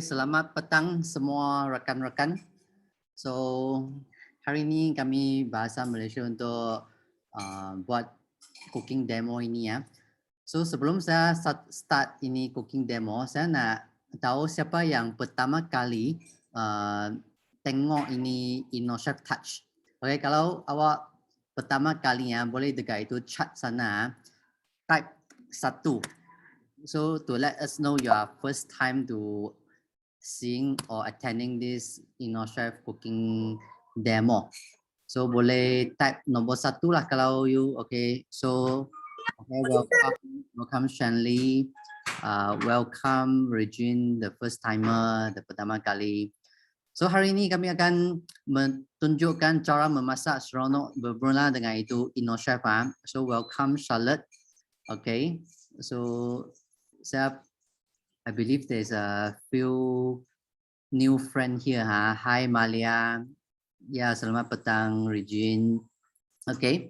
selamat petang semua rekan-rekan. So, hari ini kami bahasa Malaysia untuk buat cooking demo ini ya. So, sebelum saya start ini cooking demo, saya nak tahu siapa yang pertama kali tengok ini InnoChef Touch. Okay, kalau awak pertama kalinya boleh dekat itu chat sana, type 1. So to let us know your first time to seeing or attending this InnoChef cooking demo. So boleh type nombor 1 lah kalau you okay. So okay, welcome Shanley, welcome Regine, the first timer, the pertama kali. So hari ini kami akan menunjukkan cara memasak seronok bermula dengan itu InnoChef. So welcome Charlotte. Okay, so I believe there's a few new friend here. Hi Malia. Ya, selamat petang Regine. Okay.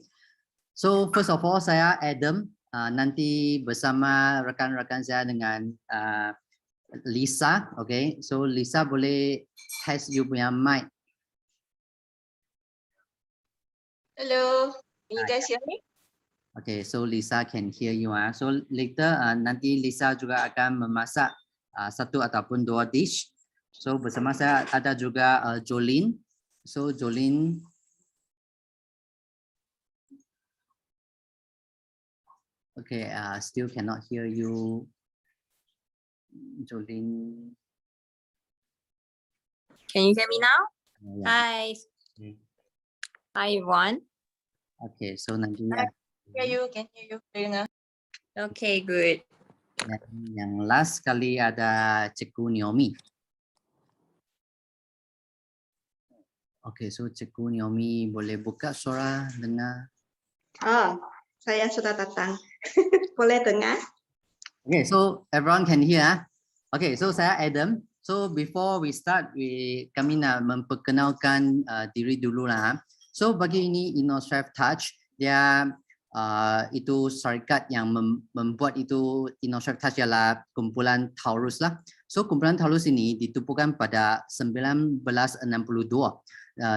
So first of all saya Adam. Nanti bersama rekan-rekan saya dengan Lisa. Okay. So Lisa boleh test you punya mic. Hello. Can you guys hear me? Okay, so Lisa can hear you. So later nanti Lisa juga akan memasak satu ataupun dua dish. So bersama saya ada juga Jolene. So Jolene, okay, still cannot hear you, Jolene. Can you hear me now? Yeah. Hi. Okay. Hi everyone. Okay, so nanti Can hear you. Dengar. Okay, good. Yang last kali ada Cikgu Naomi. Okay, so Cikgu Naomi boleh buka suara dengar. Saya sudah datang. Boleh dengar? Okay, so everyone can hear. Okay, so saya Adam. So before we start, kami nak memperkenalkan diri dulu lah. So bagi ini InnoChef Touch, dia itu syarikat yang membuat itu InnoChef Touch ialah kumpulan Taurus lah. So kumpulan Taurus ini ditubuhkan pada 1962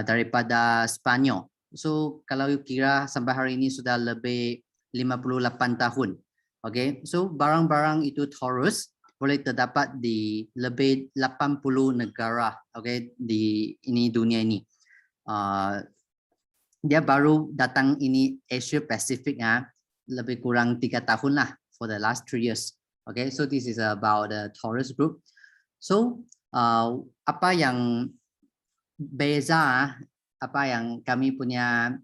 daripada Spanyol. So kalau kira sampai hari ini sudah lebih 58 tahun. Okay, so barang-barang itu Taurus boleh terdapat di lebih 80 negara. Okay, di ini dunia ini. Dia baru datang ini Asia Pacific lebih kurang 3 tahun lah for the last 3 years. Okay, so this is about the Taurus group. So apa yang beza, apa yang kami punya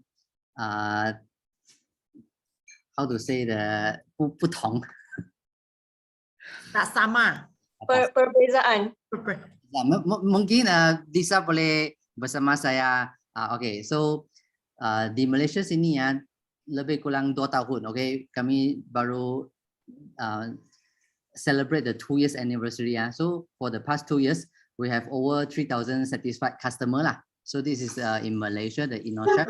how to say the 不同 Tak sama. Perbezaan. mungkin Lisa boleh bersama saya. Okay, so di Malaysia sini ya lebih kurang 2 tahun. Okay, kami baru celebrate the 2 years anniversary. So for the past 2 years, we have over 3,000 satisfied customer lah. So this is in Malaysia, the InnoChef.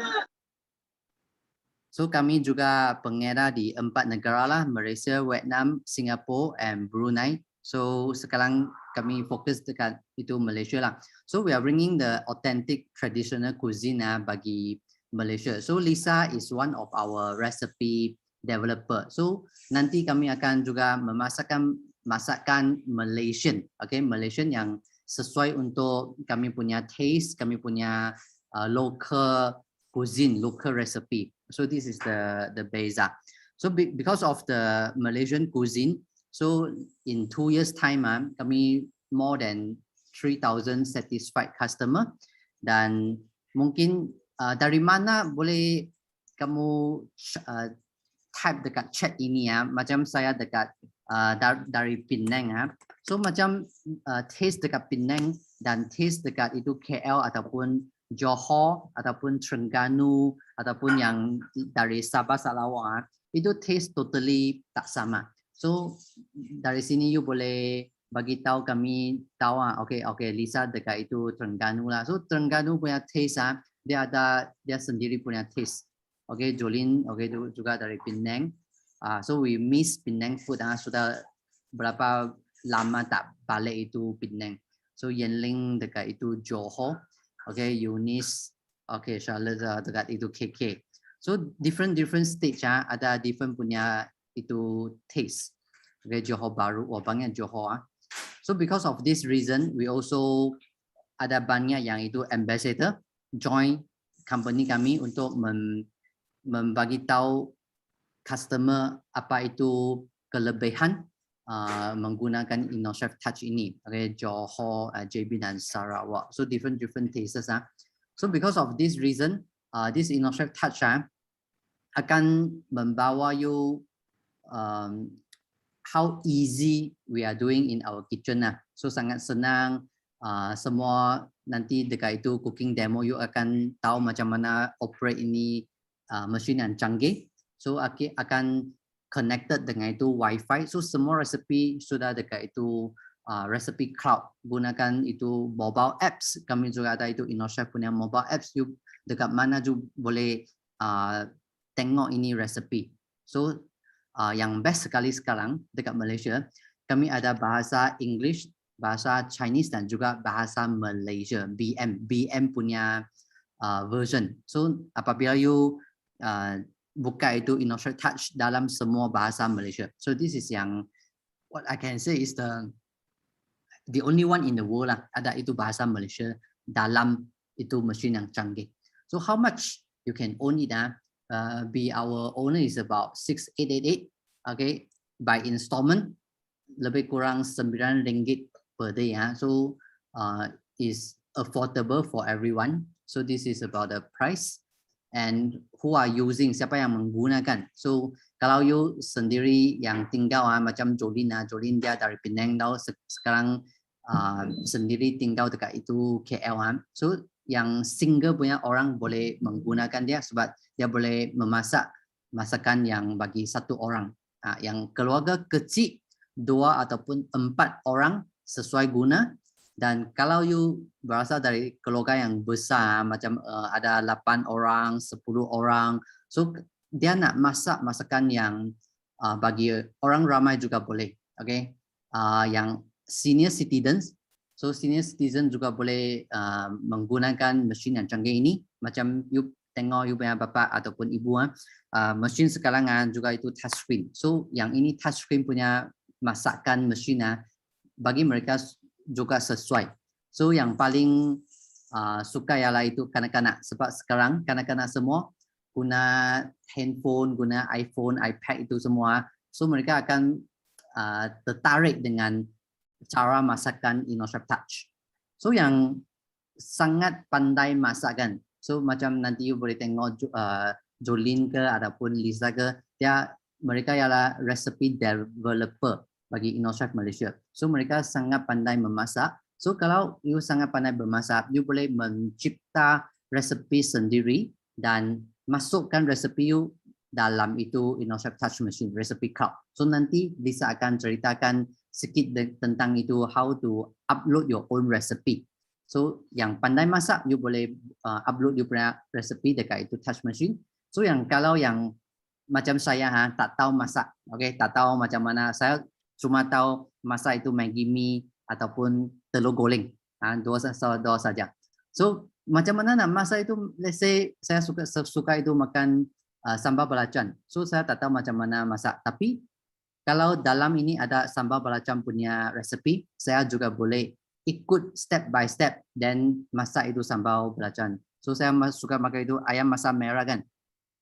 So kami juga pengedar di 4 negara lah, Malaysia, Vietnam, Singapore, and Brunei. So sekarang kami fokus dekat itu Malaysia lah. So we are bringing the authentic traditional cuisine bagi Malaysia. So Lisa is one of our recipe developer. So nanti kami akan juga memasakkan masakan Malaysian, okay, Malaysian yang sesuai untuk kami punya taste, kami punya local cuisine, local recipe. So this is the beza. So because of the Malaysian cuisine, so in 2 years time, kami more than 3,000 satisfied customer. Dan mungkin dari mana boleh kamu type dekat chat ini macam saya dekat dari Penang So macam taste dekat Penang dan taste dekat itu KL ataupun Johor ataupun Terengganu ataupun yang dari Sabah Sarawak itu taste totally tak sama. So dari sini you boleh bagi tahu kami tahu okay Lisa dekat itu Terengganu lah. So Terengganu punya taste dia sendiri punya taste. Okay, Jolene juga dari Penang. So we miss Penang food sudah berapa lama tak balik itu Penang. So Yenling dekat itu Johor, okay, Eunice, okay, Charlotte dekat itu KK. So different stage ada different punya itu taste. Okay, Johor Bahru, banyak Johor. So because of this reason, we also ada banyak yang itu ambassador join company kami untuk membagi tahu customer apa itu kelebihan menggunakan InnoChef Touch ini. Okay, Johor, JB dan Sarawak. So different tastes. So because of this reason, this InnoChef Touch akan membawa you how easy we are doing in our kitchen. So sangat senang. Semua nanti dekat itu cooking demo you akan tahu macam mana operate ini mesin yang canggih. So akan connected dengan itu Wi-Fi. So semua resepi sudah dekat itu recipe cloud. Gunakan itu mobile apps. Kami juga ada itu InnoChef punya mobile apps. You dekat mana you boleh tengok ini resepi. So yang best sekali sekarang dekat Malaysia, kami ada bahasa English, bahasa Chinese dan juga bahasa Malaysia, BM punya version. So apabila you buka itu InnoChef Touch dalam semua bahasa Malaysia. So this is yang what I can say is the only one in the world ada itu bahasa Malaysia dalam itu mesin yang canggih. So how much you can own it? Be our owner is about 6,888. Okay, by installment lebih kurang RM9 per day. So is affordable for everyone. So this is about the price and who are using, siapa yang menggunakan. So kalau you sendiri yang tinggal macam Jolin dia dari Penang sekarang sendiri tinggal dekat itu KL. So yang single punya orang boleh menggunakan dia sebab dia boleh memasak masakan yang bagi satu orang. Yang keluarga kecil 2 ataupun 4 orang sesuai guna. Dan kalau you berasal dari keluarga yang besar macam ada 8 orang, 10 orang, so dia nak masak masakan yang bagi orang ramai juga boleh. Okay, yang senior citizens, so senior citizen juga boleh menggunakan mesin yang canggih ini. Macam you tengok you punya bapa ataupun ibu, mesin sekarang juga itu touchscreen. So yang ini touchscreen punya masakan mesin bagi mereka juga sesuai. So yang paling suka ialah itu kanak-kanak sebab sekarang kanak-kanak semua guna handphone, guna iPhone, iPad itu semua. So mereka akan tertarik dengan cara masakan InnoChef Touch. So yang sangat pandai masakan. So macam nanti you boleh tengok Jolin ke ataupun Lisa ke, mereka ialah recipe developer bagi InnoChef Malaysia. So mereka sangat pandai memasak. So kalau you sangat pandai memasak, you boleh mencipta resepi sendiri dan masukkan resepi you dalam itu InnoChef Touch Machine, resepi cloud. So nanti Lisa akan ceritakan sedikit tentang itu how to upload your own recipe. So yang pandai masak, you boleh upload you punya recipe dekat itu touch machine. So yang kalau yang macam saya tak tahu masak, okay, tak tahu macam mana, saya cuma tahu masak itu Maggi mee ataupun telur goreng, dua saja. So macam mana nak masak itu? Let's say saya suka itu makan sambal belacan. So saya tak tahu macam mana masak. Tapi kalau dalam ini ada sambal belacan punya recipe, saya juga boleh ikut step by step dan masak itu sambal belacan. So saya suka makan itu ayam masak merah kan.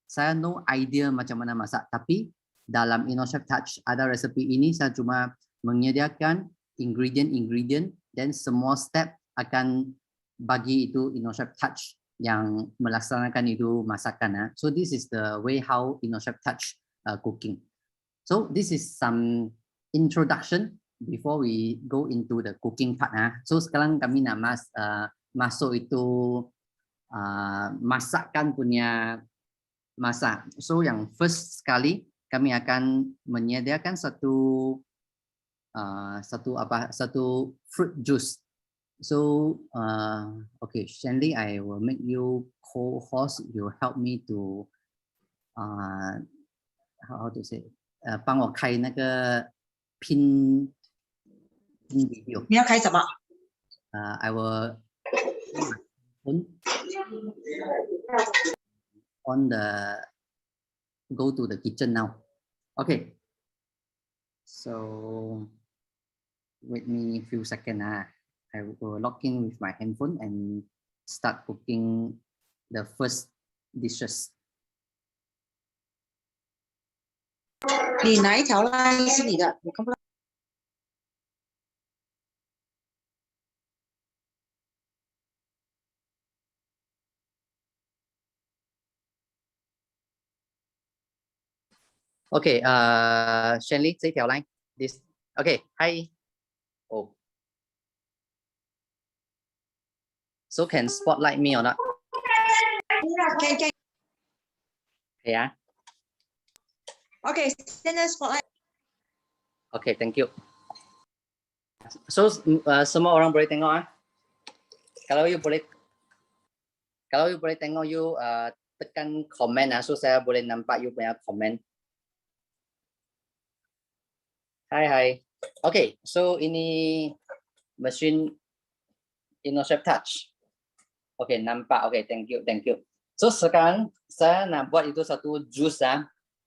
Saya no idea macam mana masak, tapi dalam InnoChef Touch ada resepi ini, saya cuma menyediakan ingredient dan semua step akan bagi itu InnoChef Touch yang melaksanakan itu masakan. So this is the way how InnoChef Touch cooking. So this is some introduction before we go into the cooking part. So sekarang kami nak masuk itu masakan punya masak. So yang first sekali kami akan menyediakan satu fruit juice. So okay, Shanley, I will make you co-host. You help me to how to say 帮我开那个拼 video。你要开什么？ I will go to the kitchen now. Okay. So wait me a few seconds. I will log in with my handphone and start cooking the first dishes. 你哪一条 line 是你的？我看不到。Okay, Shanley, 这条 line. This. Okay, hi. Oh. So can spotlight me or not? Can. Yeah. Okay, send us spotlight. Okay, thank you. So semua orang boleh tengok Kalau you boleh tengok, you tekan komen so saya boleh nampak you punya komen. Hai. Okay, so ini mesin InnoChef Touch. Okay, nampak. Okay, thank you. So sekarang saya nak buat itu satu jus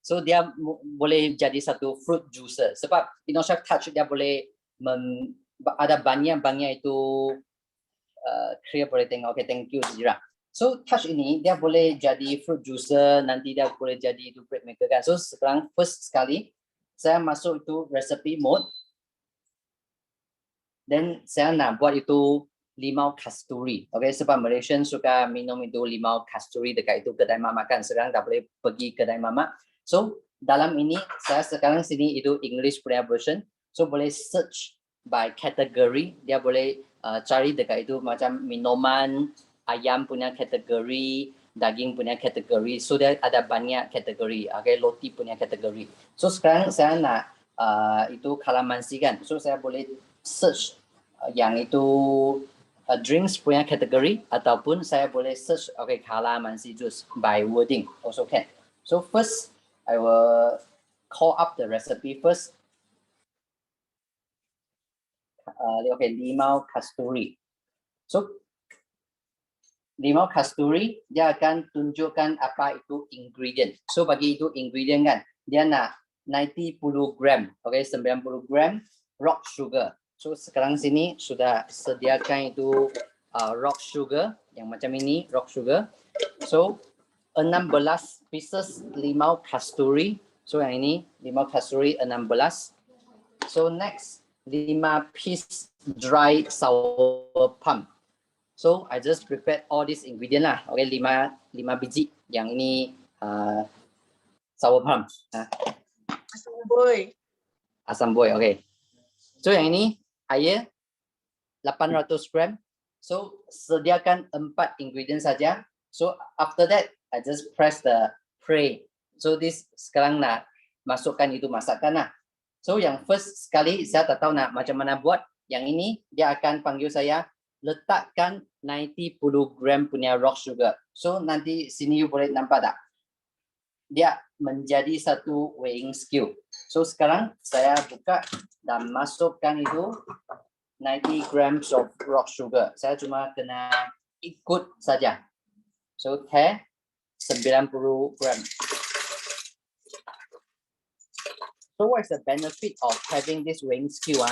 So dia boleh jadi satu fruit juicer. Sebab InnoChef Touch dia boleh ada banyak itu clear boleh tengok. Okay, thank you Zira. So Touch ini dia boleh jadi fruit juicer, nanti dia boleh jadi itu bread maker kan. So sekarang first sekali saya masuk itu recipe mode. Dan saya nak buat itu limau kasturi. Okay, sebab Malaysian suka minum itu limau kasturi dekat itu kedai mamak kan. Sekarang tak boleh pergi kedai mamak. So dalam ini saya sekarang sini itu English punya version. So boleh search by category. Dia boleh cari dekat itu macam minuman, ayam punya kategori, daging punya kategori. So dia ada banyak kategori. Okay, roti punya kategori. So sekarang saya nak itu kalamansi kan. So saya boleh search yang itu drinks punya kategori ataupun saya boleh search kalamansi juice by wording also can. So first I will call up the recipe first. Limau kasturi. So limau kasturi dia akan tunjukkan apa itu ingredient. So bagi itu ingredient kan, dia nak 90 gram, 90 gram rock sugar. So sekarang sini sudah sediakan itu rock sugar yang macam ini, rock sugar. So 16 pieces limau kasturi. So yang ini limau kasturi 16. So next 5 piece dry sour plum. So I just prepared all these ingredient lah. Okay, 5 biji. Yang ini sour plum. Asam boy. Okay. So yang ini air 800 gram. So sediakan 4 ingredient saja. So after that I just press the play. So this sekarang nak masukkan itu masakan lah. So yang first sekali saya tak tahu nak macam mana buat. Yang ini dia akan panggil saya letakkan 90 gram punya rock sugar. So nanti sini you boleh nampak tak? Dia menjadi satu weighing scale. So sekarang saya buka dan masukkan itu 90 grams of rock sugar. Saya cuma kena ikut saja. So 90 gram. So what is the benefit of having this weighing scale?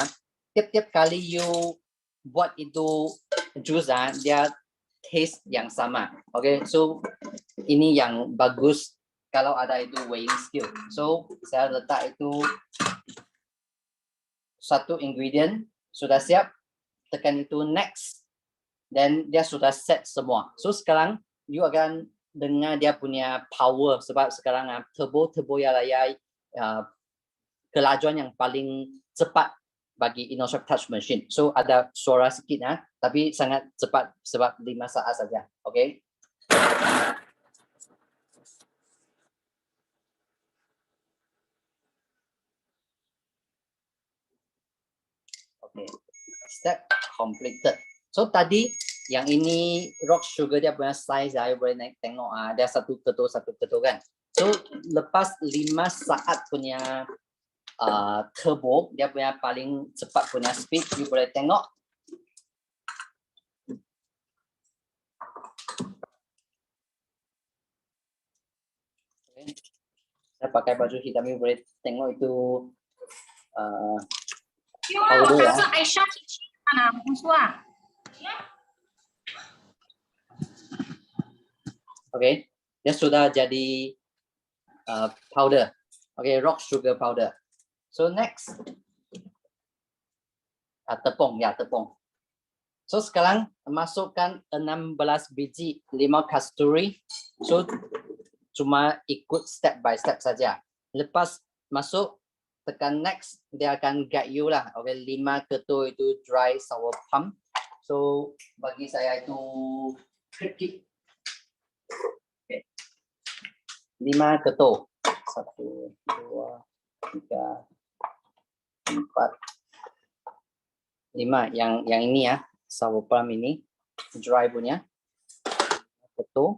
Tiap-tiap kali you buat itu jus dia taste yang sama. Okay, so ini yang bagus kalau ada itu weighing scale. So saya letak itu satu ingredient sudah siap, tekan itu next, dan dia sudah set semua. So sekarang you akan dengar dia punya power sebab sekarang turbo ya layai kelajuan yang paling cepat bagi InnoChef Touch Machine. So ada suara sikit tapi sangat cepat sebab 5 saat saja. Okay. Okay. Step completed. So tadi yang ini rock sugar dia punya size saya boleh tengok dia satu ketul kan. So lepas 5 saat punya turbo dia punya paling cepat punya speed you boleh tengok Saya pakai baju hitam ini boleh tengok itu Powder powder ya. Aisyah mana? Musuh. Oke, dia sudah jadi powder. Oke, rock sugar powder. So next, tepung ya, tepung. So sekarang masukkan 16 biji 5 kasturi. So cuma ikut step by step saja. Lepas masuk, tekan next, dia akan guide you lah. Oke, 5 ketul itu dry sour plum. So bagi saya itu tricky. Okay. 5 ketul. 1, 2, 3, 4, 5. Yang ini ya, sour plum ini dry punya. Ketul.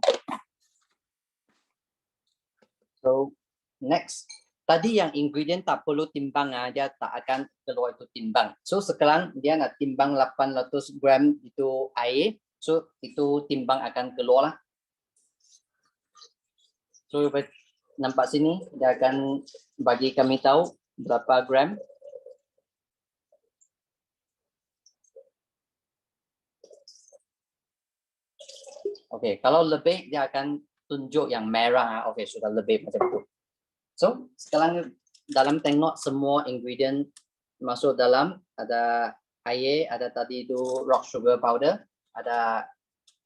So next, tadi yang ingredient tak perlu timbang, dia tak akan keluar itu timbang. So sekarang dia nak timbang 800 gram itu air. So itu timbang akan keluar lah. So nampak sini dia akan bagi kami tahu berapa gram. Oke, kalau lebih dia akan tunjuk yang merah. Oke, sudah lebih macam itu. So sekarang dalam tengok semua ingredient masuk dalam, ada air, ada tadi itu rock sugar powder, ada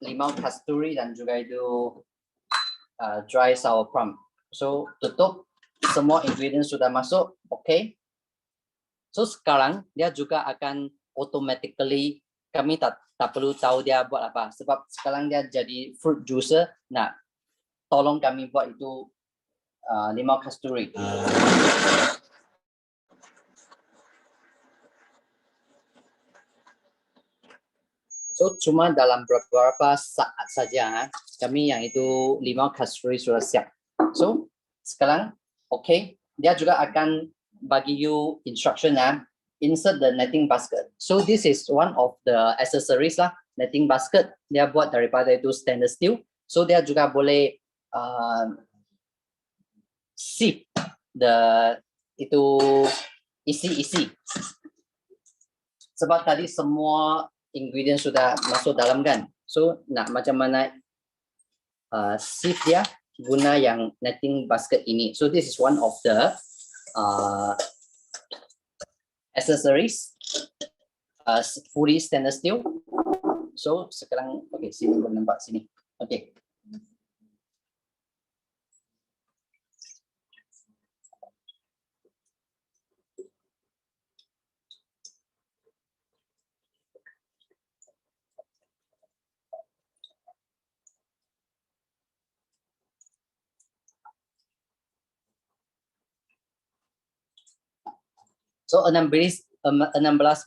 limau kasturi dan juga itu dry sour plum. So tutup, semua ingredient sudah masuk, oke. So sekarang dia juga akan automatically, kami tak perlu tahu dia buat apa, sebab sekarang dia jadi fruit juicer. Nah, tolong kami buat itu limau kasturi. So cuma dalam beberapa saat saja kami yang itu limau kasturi sudah siap. So sekarang oke, dia juga akan bagi you instruction insert the netting basket. So this is one of the accessories lah, netting basket. Dia buat daripada itu stainless steel. So dia juga boleh sip itu isi. Sebab tadi semua ingredient sudah masuk dalam kan. So nak macam mana sip dia guna yang netting basket ini. So this is one of the accessories, fully stainless steel. So sekarang sini boleh nampak sini. Okay. So 16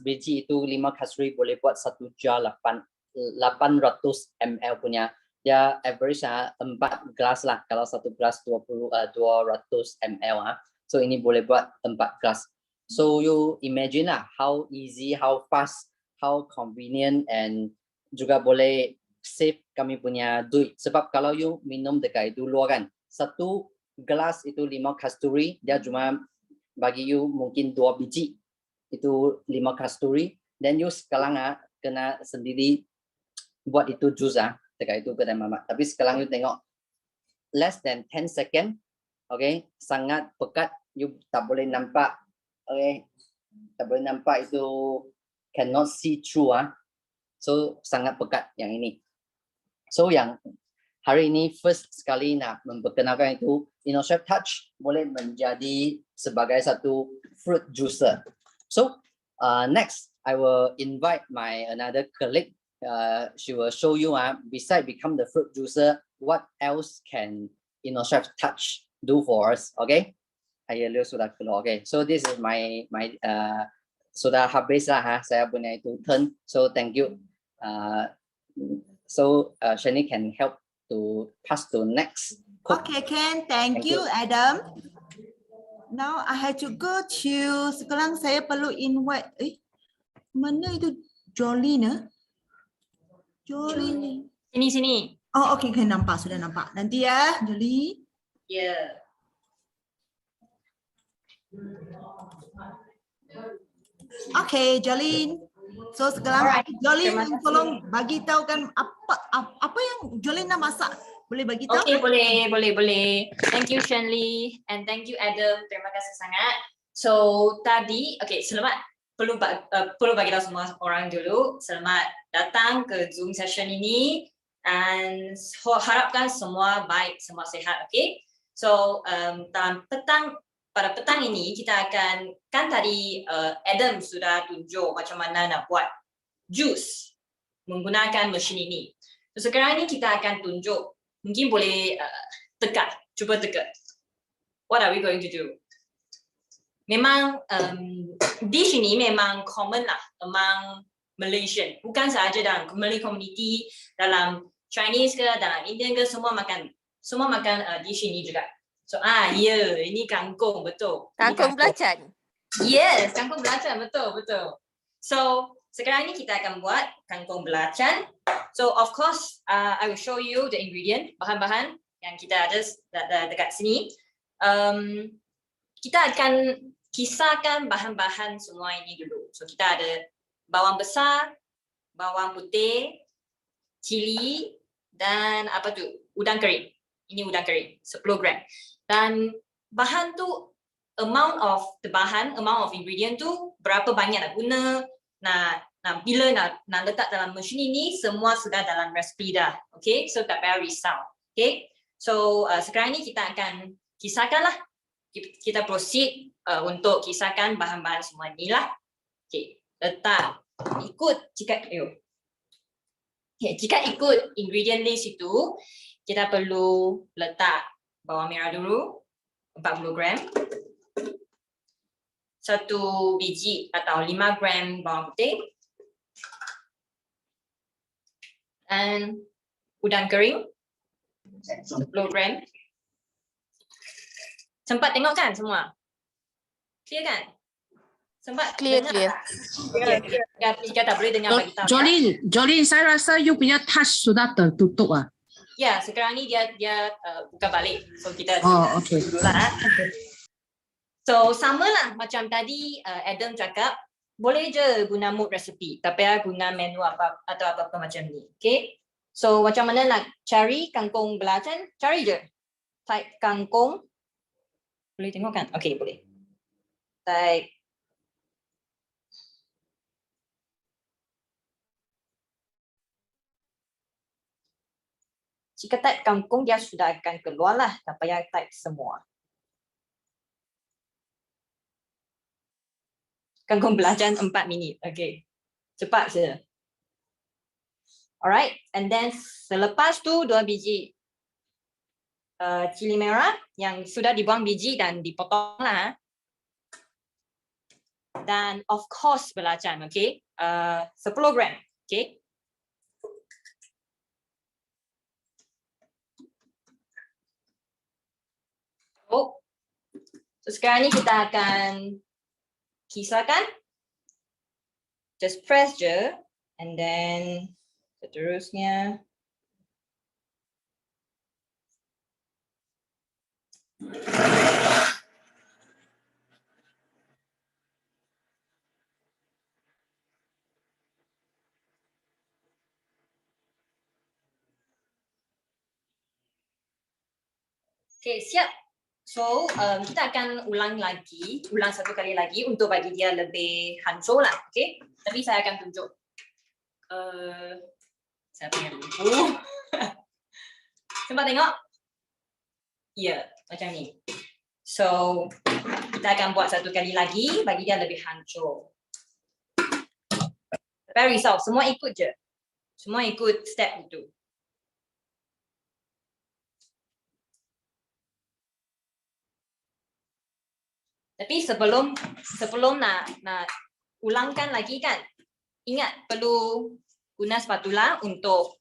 biji itu 5 kasturi boleh buat 1 jar 800 ml punya. Dia average 4 gelas lah. Kalau 1 gelas 200 ml. So ini boleh buat 4 gelas. So you imagine lah how easy, how fast, how convenient, and juga boleh save kami punya duit. Sebab kalau you minum dekat itu luar kan, 1 gelas itu 5 kasturi, dia cuma bagi you mungkin 2 biji itu 5 kasturi, dan you sekarang kena sendiri buat itu jus dekat itu kedai mamak. Tapi sekarang you tengok less than 10 second, okay, sangat pekat, you tak boleh nampak, okay, tak boleh nampak itu, cannot see through so sangat pekat yang ini. So yang hari ini first sekali nak memperkenalkan itu InnoChef Touch boleh menjadi sebagai satu fruit juicer. So next I will invite my another colleague. She will show you beside become the fruit juicer, what else can InnoChef Touch do for us? Okay? Ayo sudah keluar. Okay. So this is my sudah habis lah saya punya itu turn. So thank you. So Shani can help to pass to next. Okay, Ken, thank you, Adam. Now I have to go to, sekarang saya perlu invite, mana itu Jolene? Jolene. Sini. Oh, okay, Ken nampak, sudah nampak. Nanti ya, Jolene. Yeah. Okay, Jolin. So sekarang Alright, Jolin terima yang kasih. tolong bagi tahu kan apa yang Jolin nak masak. Boleh bagi tahu? Okay, boleh. Thank you Shanley and thank you Adam. Terima kasih sangat. So tadi, selamat perlu bagi tahu semua orang dulu. Selamat datang ke Zoom session ini dan harapkan semua baik, semua sehat. Okay. So pada petang ini kita akan tadi Adam sudah tunjuk macam mana nak buat jus menggunakan mesin ini. So sekarang ini kita akan tunjuk. Mungkin boleh cuba teka. What are we going to do? Memang dish ini memang common lah among Malaysian. Bukan sahaja dalam Malay community, dalam Chinese ke, dalam Indian ke, semua makan dish ini juga. So ini kangkung, betul. Kangkung belacan. Yes, kangkung belacan, betul. So sekarang ini kita akan buat kangkung belacan. So of course, I will show you the ingredient, bahan-bahan yang kita ada dekat sini. Kita akan kisahkan bahan-bahan semua ini dulu. So kita ada bawang besar, bawang putih, cili, dan udang kering. Ini udang kering, 10 gram. Dan bahan tu, amount of ingredient tu, berapa banyak nak guna, bila nak letak dalam mesin ini, semua sudah dalam resipi dah. Okay, so tak payah risau. Okay, so sekarang ni kita akan kisahkan lah. Kita proceed untuk kisahkan bahan-bahan semua ni lah. Okay, letak, jika ikut ingredient list itu, kita perlu letak bawang merah dulu, 40 gram. 1 biji atau 5 gram bawang putih. Dan udang kering, 10 gram. Sempat tengok kan semua? Clear kan? Sempat Clear. Jika tak boleh dengar bagi tahu. Jolin, saya rasa you punya touch sudah tertutup ah. Ya, sekarang ni dia buka balik. So kita Okay. dululah. So sama lah macam tadi Adam cakap, boleh je guna mood recipe, tak payah guna menu atau apa-apa macam ni. Okay? So macam mana nak cari kangkung belacan? Cari je. Type kangkung. Boleh tengok kan? Okay, boleh. Type. Jika type kangkung, dia sudah akan keluar lah. Tak payah type semua. Kangkung belacan 4 minit. Okay. Cepat saja. Alright. And then selepas tu 2 biji cili merah yang sudah dibuang biji dan dipotong lah. Dan of course belacan. Okay. 10 gram. Okay. So sekarang ni kita akan kisahkan. Just press je and then seterusnya okay, siap. So, kita akan ulang satu kali lagi untuk bagi dia lebih hancur lah, okay? Tapi saya akan tunjuk. Saya punya buku. Sempat tengok? Ya, macam ni. So, kita akan buat satu kali lagi, bagi dia lebih hancur. Tapi risau, semua ikut je. Semua ikut step itu. Tapi sebelum nak ulangkan lagi kan, ingat perlu guna spatula untuk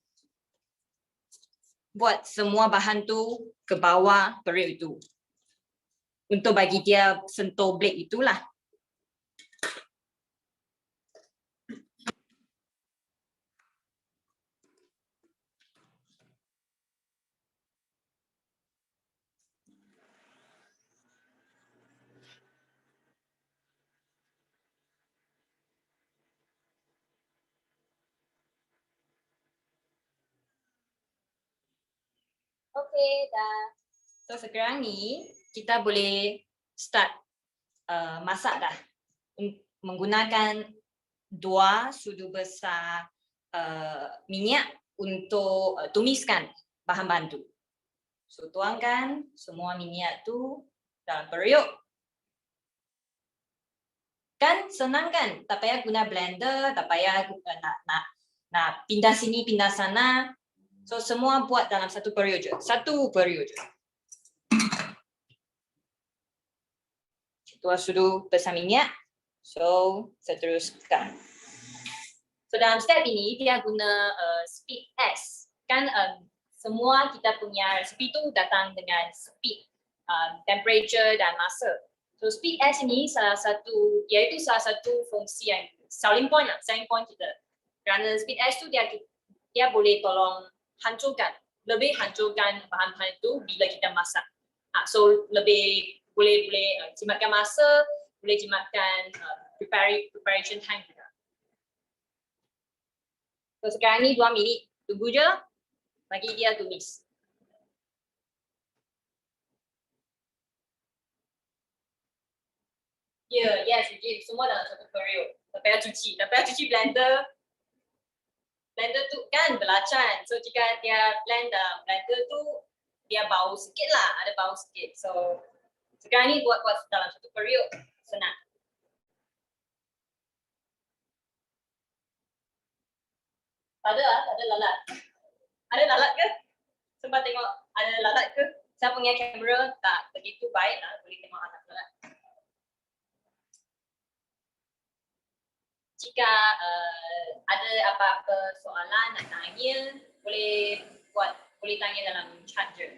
buat semua bahan tu ke bawah periuk itu. Untuk bagi dia sentuh blade itulah. Okay, dah. So sekarang ni kita boleh start masak dah. Menggunakan 2 sudu besar minyak untuk tumiskan bahan-bahan tu. So tuangkan semua minyak tu dalam periuk. Kan senang kan? Tak payah guna blender, tak payah nak pindah sini, pindah sana. So semua buat dalam satu periuk je. Satu periuk je. Tuang sudu besar minyak. So seteruskan. So dalam step ini dia guna speed S. Kan semua kita punya resipi tu datang dengan speed, temperature dan masa. So speed S ini salah satu fungsi yang selling point kita. Kerana speed S tu dia boleh tolong lebih hancurkan bahan-bahan itu bila kita masak. So lebih boleh jimatkan masa, boleh jimatkan preparation time juga. So sekarang ni 2 minit, tunggu je, bagi dia tumis. Yes, semua dalam satu periuk. Tak payah cuci blender. Blender tu kan belacan. So jika dia blend dalam blender tu, dia bau sikit lah, ada bau sikit. So sekarang ni buat dalam satu periuk, senang. Ada lalat. Ada lalat ke? Sempat tengok ada lalat ke? Saya punya kamera tak begitu baik lah, boleh tengok anak lalat. Jika ada apa-apa soalan nak tanya, boleh tanya dalam chat je.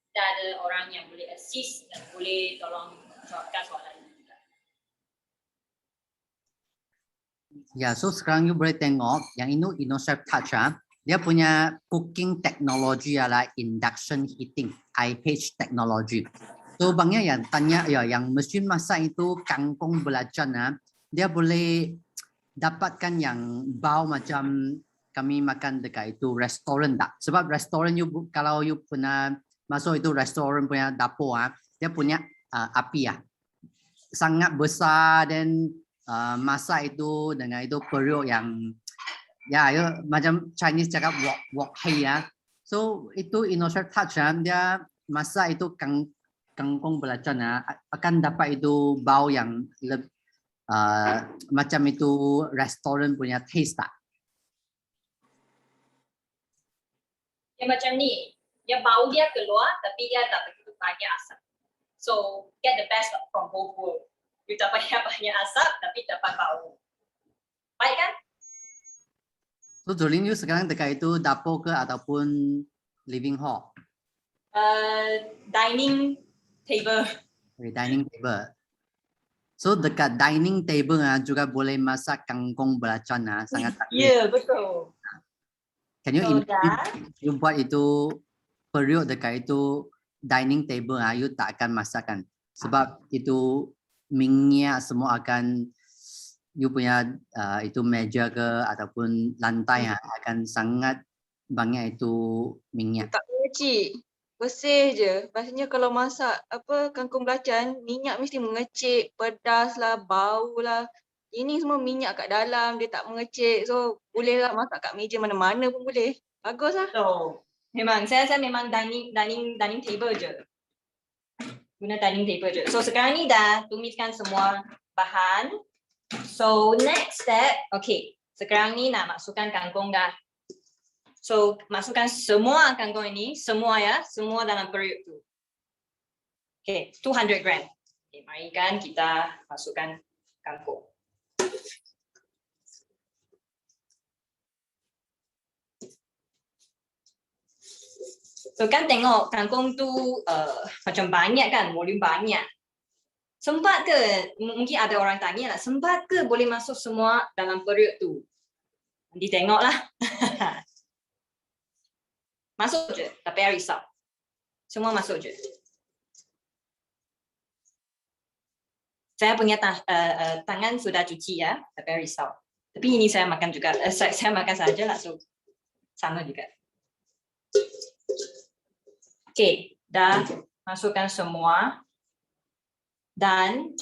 Kita ada orang yang boleh assist dan boleh tolong jawabkan soalan. Ya, so sekarang you boleh tengok yang ini InnoChef Touch dia punya cooking technology adalah induction heating, IH technology. So bangnya yang tanya yang mesin masak itu kangkung belacan dia boleh dapatkan yang bau macam kami makan dekat itu restoran tak? Sebab restoran kalau you pernah masuk itu restoran punya dapur dia punya api sangat besar dan masak itu dengan itu periuk yang macam Chinese cakap wok hei So itu InnoChef Touch dia masak itu kangkung belacan akan dapat itu bau yang macam itu restoran punya taste tak? Ya macam ni, dia bau dia keluar tapi dia tak begitu banyak asap. So get the best from both worlds. You tak payah banyak asap tapi dapat bau. Baik kan? So Jolin you sekarang dekat itu dapur ke ataupun living hall? Dining table. Okay, dining table. So dekat dining table juga boleh masak kangkung belacan sangat. Ya, betul. Can you you buat itu periuk dekat itu dining table you tak akan masakkan sebab itu minyak semua akan you punya itu meja ke ataupun lantai akan sangat banyak itu minyak. Tak mengecik. Bersih je. Maksudnya kalau masak kangkung belacan, minyak mesti mengecik, pedas lah, bau lah. Ini semua minyak kat dalam, dia tak mengecik. So bolehlah masak kat meja mana-mana pun boleh. Bagus lah. So, memang saya memang dining table je. Guna dining table je. So sekarang ni dah tumiskan semua bahan. So next step, okay. Sekarang ni nak masukkan kangkung dah. So masukkan semua kangkung ini, semua dalam periuk tu. Okay, 200 gram. Okay, mari kan kita masukkan kangkung. So kan tengok kangkung tu macam banyak kan, volume banyak. Sempat ke, mungkin ada orang tanya lah, sempat ke boleh masuk semua dalam periuk tu? Nanti tengoklah. Masuk je, tak payah risau. Semua masuk je. Saya punya tangan sudah cuci ya, tak payah risau. Tapi ini saya makan juga, saya makan saja lah, so sama juga. Okay, dah masukkan semua. Dan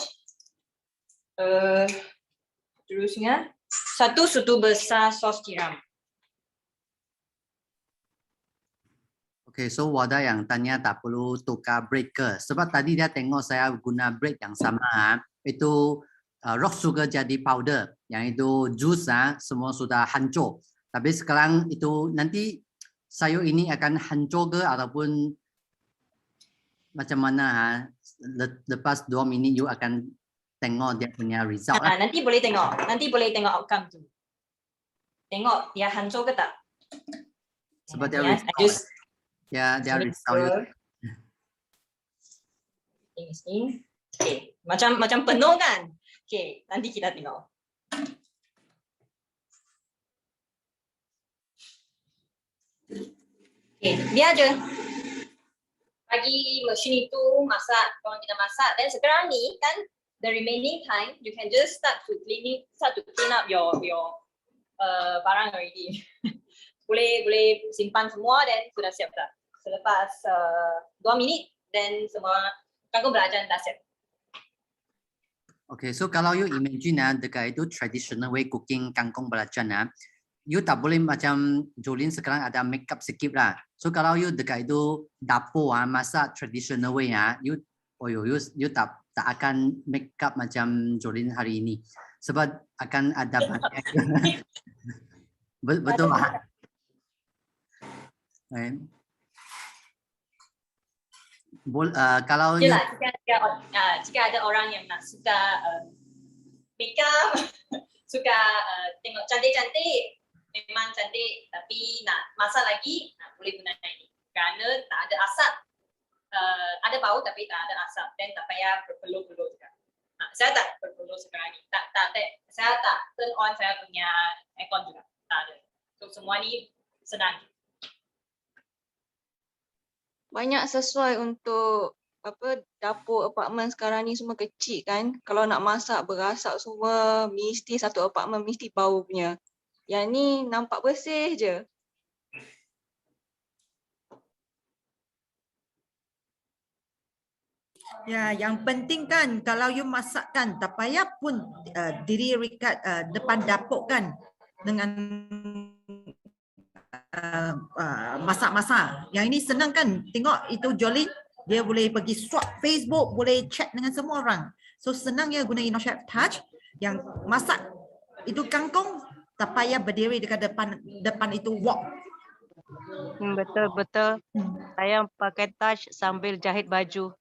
terusnya 1 sudu besar sos tiram. Okay, so Wada yang tanya tak perlu tukar breaker. Sebab tadi dia tengok saya guna break yang sama. Itu rock sugar jadi powder. Yang itu jus semua sudah hancur. Tapi sekarang itu nanti sayur ini akan hancur ke ataupun macam mana? Lepas 2 minit you akan tengok dia punya result. Nanti boleh tengok outcome tu. Tengok dia hancur ke tak? Sebab dia Yes, result. Ya, dia result. Ini. Okay, macam penuh kan? Okay, nanti kita tengok. Okay, dia je. Bagi mesin itu masak, kalau kita masak, dan sekarang ni kan the remaining time you can just start to clean up your barang already. boleh simpan semua dan sudah siap dah. Selepas 2 minit dan semua kangkung belacan dah siap. Okay, so kalau you imagine dekat itu traditional way cooking kangkung belacan you tak boleh macam Jolin sekarang ada makeup sikit lah. So kalau you dekat itu dapur masak traditional way you tak akan makeup macam Jolin hari ini. Sebab akan ada banyak. Betul lah. Kalau Yelah, jika ada orang yang nak suka makeup, suka tengok cantik-cantik, memang cantik, tapi nak masak lagi, boleh guna ini. Kerana tak ada asap, ada bau tapi tak ada asap, dan tak payah berpeluh-peluh juga. Saya tak berpeluh sekarang ni, saya tak turn on saya punya aircon juga, tak ada. So semua ni senang. Banyak sesuai untuk dapur apartmen sekarang ni semua kecil kan. Kalau nak masak berasak semua mesti satu apartmen mesti bau punya. Yang ni nampak bersih je. Ya, yang penting kan kalau you masak kan tak payah pun diri rekat depan dapur kan dengan masak-masak. Yang ini senang kan? Tengok itu Jolin, dia boleh pergi swap Facebook, boleh chat dengan semua orang. So senang ya guna InnoChef Touch. Yang masak itu kangkung tak payah berdiri dekat depan itu wok. Betul. Saya pakai Touch sambil jahit baju.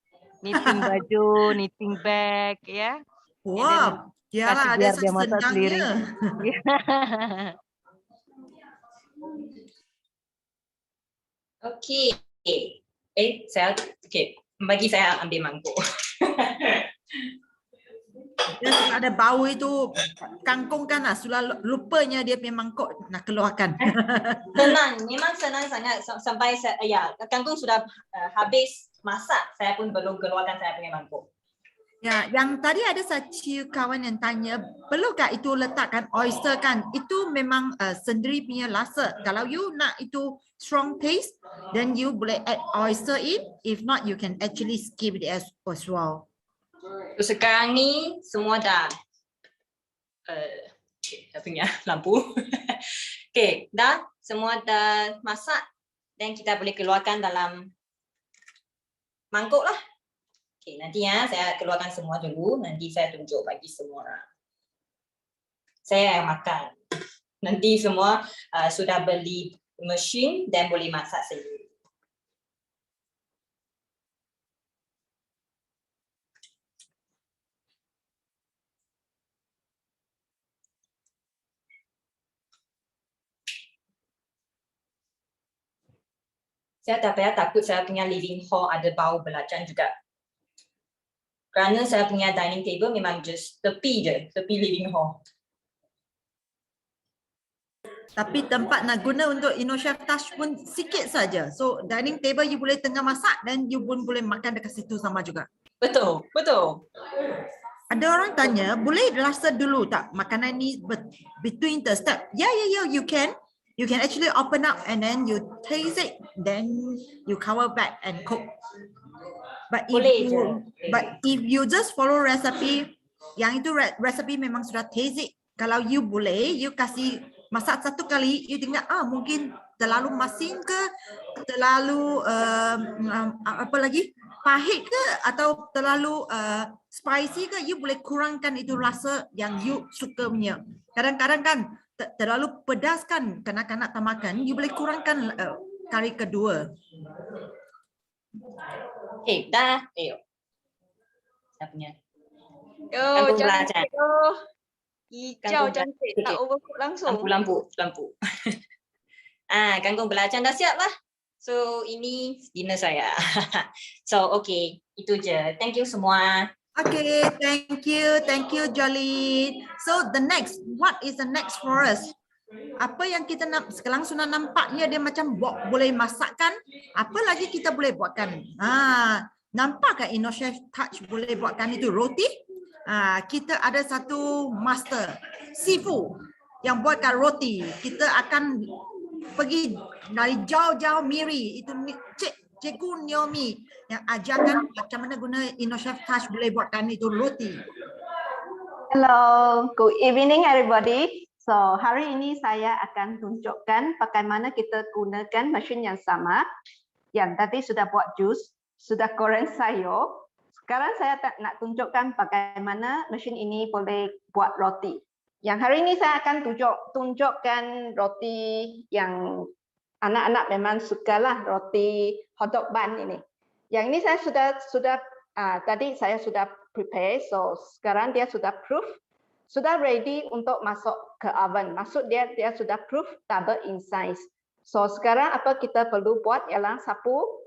Knitting baju, knitting bag, ya. Wow, kasih ada biar dia masak sendiri. Okey. Bagi saya ambil mangkuk. Dia suka ada bau itu kangkung kan sudah lupanya dia punya mangkuk nak keluarkan. Memang senang sangat sampai kangkung sudah habis masak, saya pun belum keluarkan saya punya mangkuk. Ya, yang tadi ada satu kawan yang tanya, perlukah itu letakkan oyster kan? Itu memang sendiri punya rasa. Kalau you nak itu strong taste, then you boleh add oyster in. If not, you can actually skip it as well. So, sekarang ni semua dah saya punya lampu. Okay, dah semua dah masak dan kita boleh keluarkan dalam mangkuk lah. Okay, nanti saya keluarkan semua dulu. Nanti saya tunjuk bagi semua orang. Saya yang makan. Nanti semua sudah beli mesin dan boleh masak sendiri. Saya tak payah takut saya punya living hall ada bau belacan juga. Kerana saya punya dining table memang just tepi living hall. Tapi tempat nak guna untuk InnoChef Touch pun sikit saja. So dining table you boleh tengah masak dan you pun boleh makan dekat situ sama juga. Betul. Ada orang tanya, boleh rasa dulu tak makanan ni between the step? Ya, you can. You can actually open up and then you taste it, then you cover back and cook. But Boleh je. if you just follow recipe, yang itu recipe memang sudah taste it. Kalau you boleh, you kasih masak satu kali, you tinggal mungkin terlalu masin ke, terlalu apa lagi, pahit ke, atau terlalu spicy ke, you boleh kurangkan itu rasa yang you suka punya. Kadang-kadang kan terlalu pedas kan kanak-kanak tak makan, you boleh kurangkan kali kedua. Okay, dah. Ayo. Saya punya. Yo, Kangkung cantik. belacan. Hijau Kangkung cantik, belacan. tak overcook langsung. Lampu. Kangkung belacan dah siap lah. So, ini dinner saya. So, okay. Itu je. Thank you semua. Okay, thank you Jolene. So the next, what is the next for us? Apa yang kita nak sekarang sudah nampaknya dia macam boleh masakkan. Apa lagi kita boleh buatkan? Nampak kan InnoChef Touch boleh buatkan itu roti? Kita ada satu master Sifu yang buatkan roti. Kita akan pergi dari jauh-jauh Miri, itu Cikgu Naomi yang ajarkan macam mana guna InnoChef Touch boleh buatkan itu roti. Hello, good evening everybody. So hari ini saya akan tunjukkan bagaimana kita gunakan mesin yang sama yang tadi sudah buat jus, sudah goreng sayur. Sekarang saya nak tunjukkan bagaimana mesin ini boleh buat roti. Yang hari ini saya akan tunjukkan roti yang anak-anak memang sukalah, roti hotdog bun ini. Yang ini saya sudah tadi saya sudah prepare, so sekarang dia sudah proof, sudah ready untuk masuk ke oven. Maksud dia sudah proof double in size. So sekarang apa kita perlu buat ialah sapu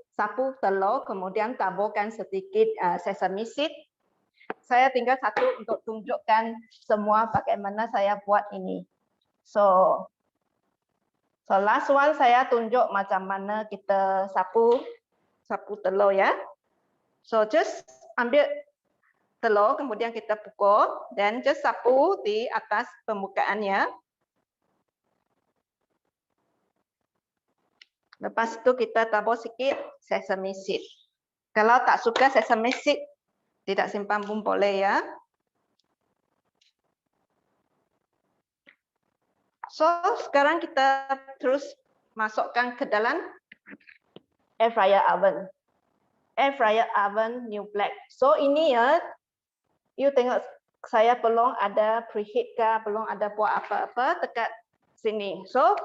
telur, kemudian taburkan sedikit sesame seed. Saya tinggal satu untuk tunjukkan semua bagaimana saya buat ini. So last one saya tunjuk macam mana kita sapu telur ya. So just ambil telur, kemudian kita pukul dan just sapu di atas permukaannya. Lepas itu kita tabur sikit sesame seed. Kalau tak suka sesame seed, tidak simpan pun boleh ya. So sekarang kita terus masukkan ke dalam air fryer oven. Air fryer oven new black. So ini ya, you tengok saya belum ada preheat ke, belum ada buat apa-apa dekat sini. So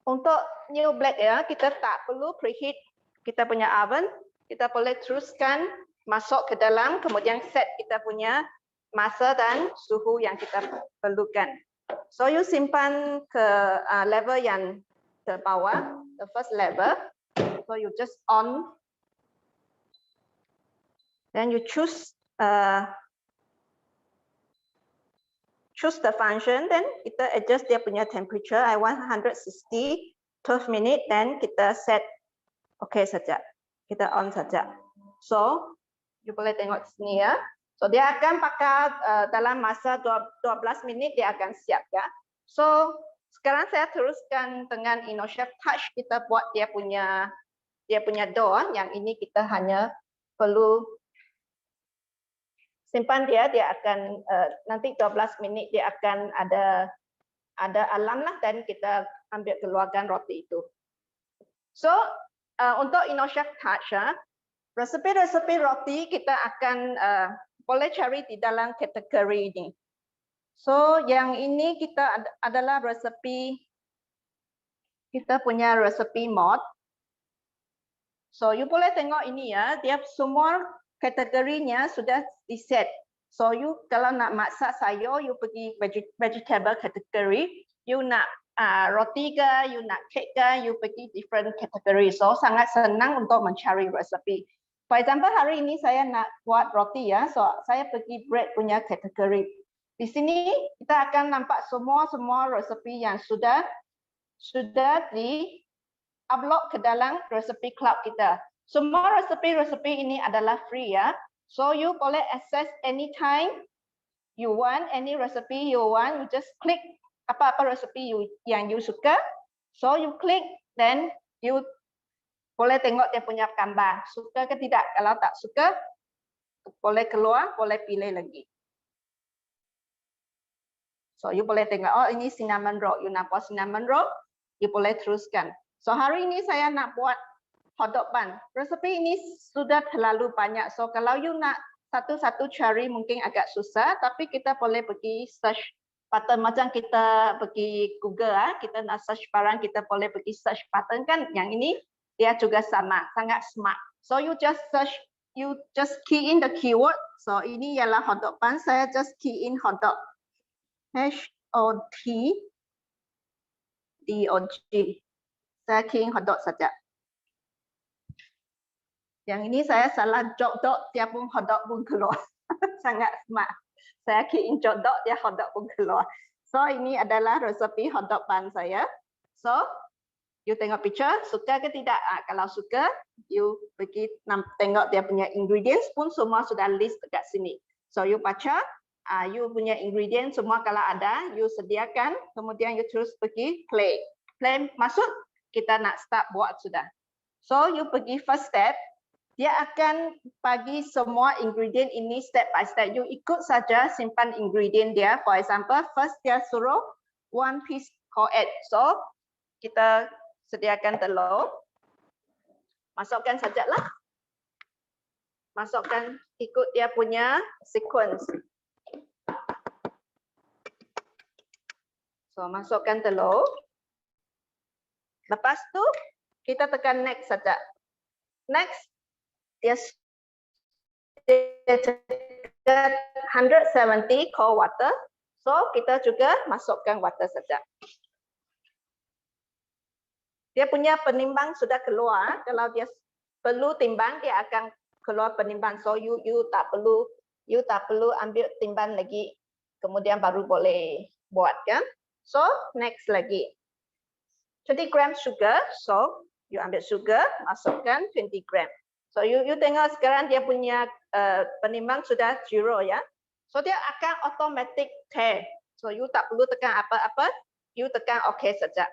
untuk new black ya, kita tak perlu preheat kita punya oven. Kita boleh teruskan masuk ke dalam, kemudian set kita punya masa dan suhu yang kita perlukan. So you simpan ke level yang terbawah, the first level. So you just on, then you choose the function, then kita adjust dia punya temperature. I want 160, 12 minute, then kita set okay saja. Kita on saja. So you boleh tengok sini ya. So dia akan pakai dalam masa 12 minit dia akan siap ya. So sekarang saya teruskan dengan InnoChef Touch, kita buat dia punya dough. Yang ini kita hanya perlu simpan dia akan nanti 12 minit dia akan ada alarm lah, dan kita ambil keluarkan roti itu. So untuk InnoChef Touch resepi roti kita akan boleh cari di dalam kategori ini. So yang ini kita adalah resepi, kita punya resepi mod. So you boleh tengok ini ya, dia semua kategorinya sudah di-set. So you kalau nak masak sayur, you pergi vegetable kategori. You nak roti ke, you nak cake ke, you pergi different kategori. So sangat senang untuk mencari resepi. For example, hari ini saya nak buat roti ya, so saya pergi bread punya kategori. Di sini kita akan nampak semua resepi yang sudah di-upload ke dalam resepi cloud kita. Semua resepi ini adalah free ya. So you boleh access anytime you want, any recipe you want, you just click apa-apa resepi yang you suka, So you click, then you boleh tengok dia punya gambar. Suka ke tidak? Kalau tak suka, boleh keluar, boleh pilih lagi. So you boleh tengok, oh ini cinnamon roll. You nak buat cinnamon roll, you boleh teruskan. So hari ini saya nak buat hotdog bun. Resepi ini sudah terlalu banyak. So kalau you nak satu-satu cari mungkin agak susah, tapi kita boleh pergi search pattern macam kita pergi Google, kita nak search barang, kita boleh pergi search pattern kan. Yang ini dia juga sama, sangat smart. So you just search, you just key in the keyword. So ini ialah hotdog bun. Saya just key in hotdog. HOTDOG. Saya key in hotdog saja. Yang ini saya salah jodok, dia pun hotdog pun keluar. Sangat smart. Saya key in jodok, dia hotdog pun keluar. So ini adalah resepi hotdog bun saya. So you tengok picture, suka ke tidak? Kalau suka, you pergi tengok dia punya ingredients pun semua sudah list dekat sini. So you baca, you punya ingredients semua kalau ada, you sediakan, kemudian you terus pergi play. Play masuk, kita nak start buat sudah. So you pergi first step, dia akan bagi semua ingredient ini step by step. You ikut saja simpan ingredient dia. For example, first dia suruh 1 piece co-ed. So kita sediakan telur, masukkan sajalah, masukkan ikut dia punya sequence. So masukkan telur, lepas tu kita tekan next saja. Next, dia 170 cold water, so kita juga masukkan water saja. Dia punya penimbang sudah keluar. Kalau dia perlu timbang, dia akan keluar penimbang. So you tak perlu ambil timbang lagi. Kemudian baru boleh buat kan. So next lagi. 20 gram sugar. So you ambil sugar, masukkan 20 gram. So you tengok sekarang dia punya penimbang sudah 0 ya. So dia akan automatic tear. So you tak perlu tekan apa-apa. You tekan OK saja.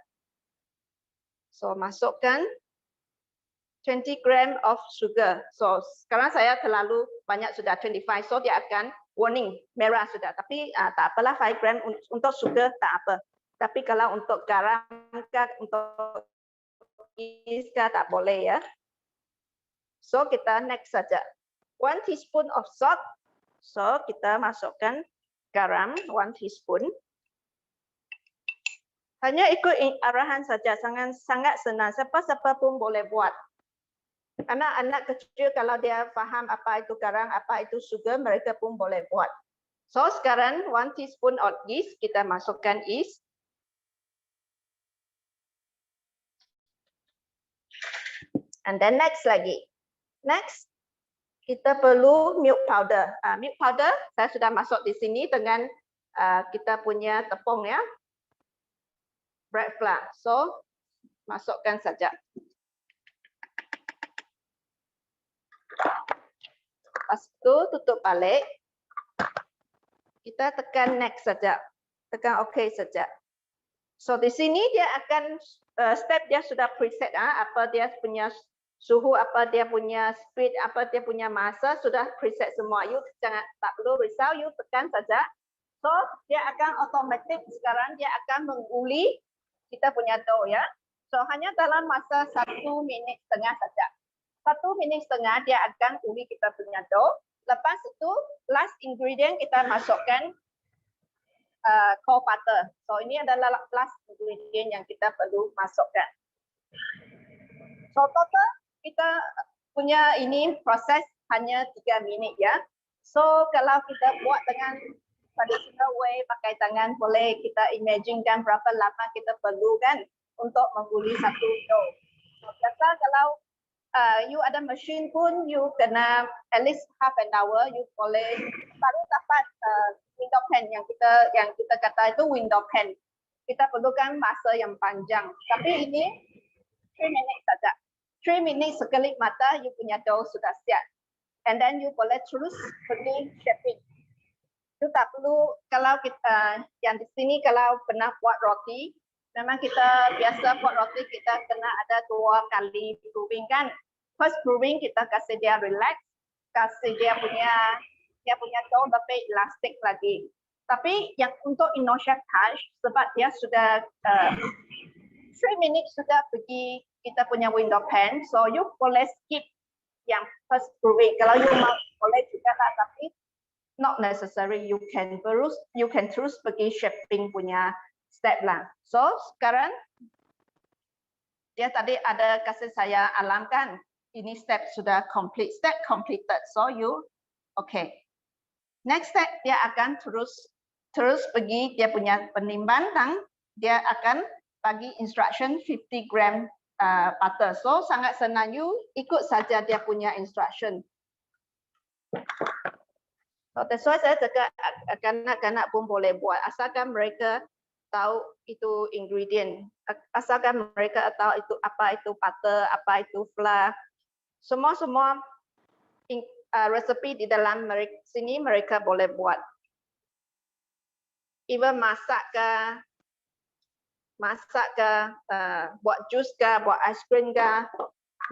So masukkan 20 gram of sugar. So sekarang saya terlalu banyak sudah 25. So dia akan warning merah sudah. Tapi tak apalah 5 gram untuk sugar tak apa. Tapi kalau untuk garam untuk is tak boleh ya. So kita next saja. 1 teaspoon of salt. So kita masukkan garam 1 teaspoon. Hanya ikut arahan saja, sangat senang. Siapa-siapa pun boleh buat. Anak-anak kecil kalau dia faham apa itu garam, apa itu sugar, mereka pun boleh buat. So sekarang 1 teaspoon of yeast, kita masukkan yeast. And then next lagi. Next, kita perlu milk powder. Milk powder saya sudah masuk di sini dengan kita punya tepung ya. Bread flour. So masukkan saja. Lepas itu tutup balik. Kita tekan next saja. Tekan OK saja. So di sini dia akan step dia sudah preset apa dia punya suhu, apa dia punya speed, apa dia punya masa sudah preset semua. You jangan tak perlu risau, you tekan saja. So dia akan otomatis sekarang dia akan menguli kita punya dough ya. So hanya dalam masa 1 minit setengah saja. 1 minit setengah dia akan uli kita punya dough. Lepas itu last ingredient kita masukkan cold butter. So ini adalah last ingredient yang kita perlu masukkan. So total kita punya ini proses hanya 3 minit ya. So kalau kita buat dengan traditional way pakai tangan, boleh kita imaginekan berapa lama kita perlu kan untuk menguli satu dough. So, biasa kalau you ada mesin pun you kena at least half an hour, you boleh baru dapat window pan yang kita kata itu window pan. Kita perlukan masa yang panjang. Tapi ini 3 minit saja. 3 minit sekelip mata you punya dough sudah siap. And then you boleh terus pergi shaping. You tak perlu kalau kita yang di sini kalau pernah buat roti, memang kita biasa buat roti kita kena ada 2 kali brewing kan. First brewing kita kasih dia relax, kasih dia punya dough lebih elastik lagi. Tapi yang untuk Indonesia Touch sebab dia sudah 3 minit sudah pergi kita punya window pan, so you boleh skip yang first brewing. Kalau you mau boleh juga lah, tapi not necessary. You can terus pergi shaping punya step lah. So sekarang dia tadi ada kasih saya alamkan ini step sudah complete, step completed. So you okay. Next step dia akan terus pergi dia punya penimbang, dia akan bagi instruction 50 gram butter. So sangat senang, you ikut saja dia punya instruction. So that's why saya cakap kanak-kanak pun boleh buat asalkan mereka tahu itu ingredient, asalkan mereka tahu itu apa itu butter, apa itu flour, semua resepi di dalam sini mereka boleh buat. Even masak ke, buat jus ke, buat ice cream ke,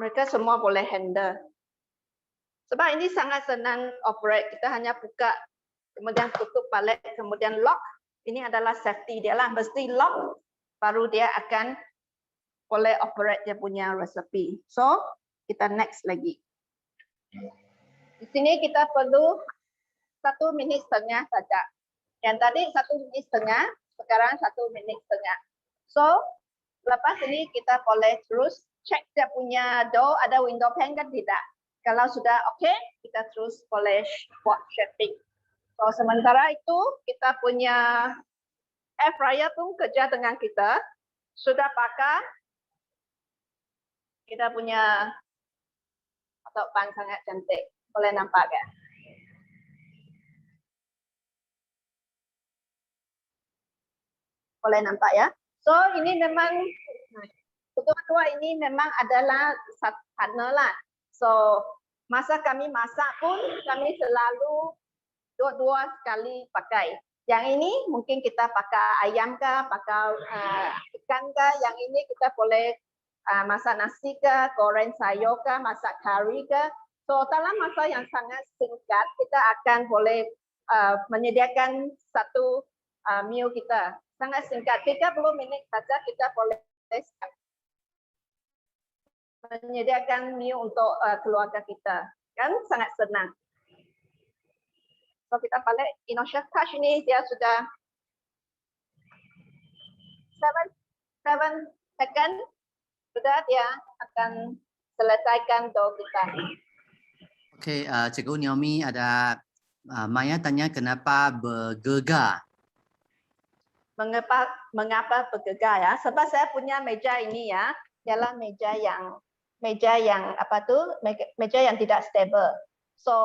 mereka semua boleh handle. Sebab ini sangat senang operate, kita hanya buka, kemudian tutup palet, kemudian lock. Ini adalah safety dia lah, mesti lock, baru dia akan boleh operate dia punya resepi. So, kita next lagi. Di sini kita perlu 1,5 minit saja. Yang tadi 1,5 minit, sekarang 1,5 minit. So, lepas ini kita boleh terus check dia punya dough, ada window pan kan tidak. Kalau sudah okay, kita terus boleh buat shaping. So, sementara itu kita punya air fryer pun kerja dengan kita. Sudah pakai kita punya otak pan sangat cantik. Boleh nampak kan? Boleh nampak ya? So, ini memang kedua-dua ini memang adalah partner lah. So, masa kami masak pun kami selalu dua sekali pakai. Yang ini mungkin kita pakai ayam ke, pakai ikan ke. Yang ini kita boleh masak nasi ke, goreng sayur ke, masak kari ke. So dalam masa yang sangat singkat kita akan boleh menyediakan satu meal kita. Sangat singkat, 30 minit saja kita boleh menyediakan meal untuk keluarga kita. Kan sangat senang. So kita balik Indonesia Touch ini dia sudah 7 second sudah dia akan selesaikan dough kita. Okey, Cikgu Naomi ada Maya tanya kenapa bergegar? Mengapa bergegar ya? Sebab saya punya meja ini ya, ialah meja yang apa tu? Meja yang tidak stable. So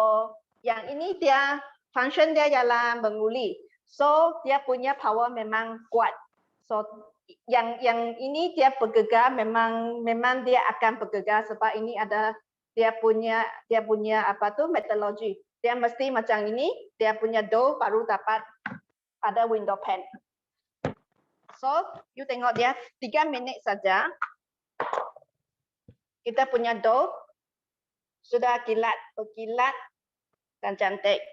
yang ini dia function dia ialah menguli. So dia punya power memang kuat. So yang ini dia bergegar memang dia akan bergegar sebab ini ada dia punya apa tu metodologi. Dia mesti macam ini, dia punya dough baru dapat ada window pan. So you tengok dia 3 minit saja. Kita punya dough sudah berkilat dan cantik.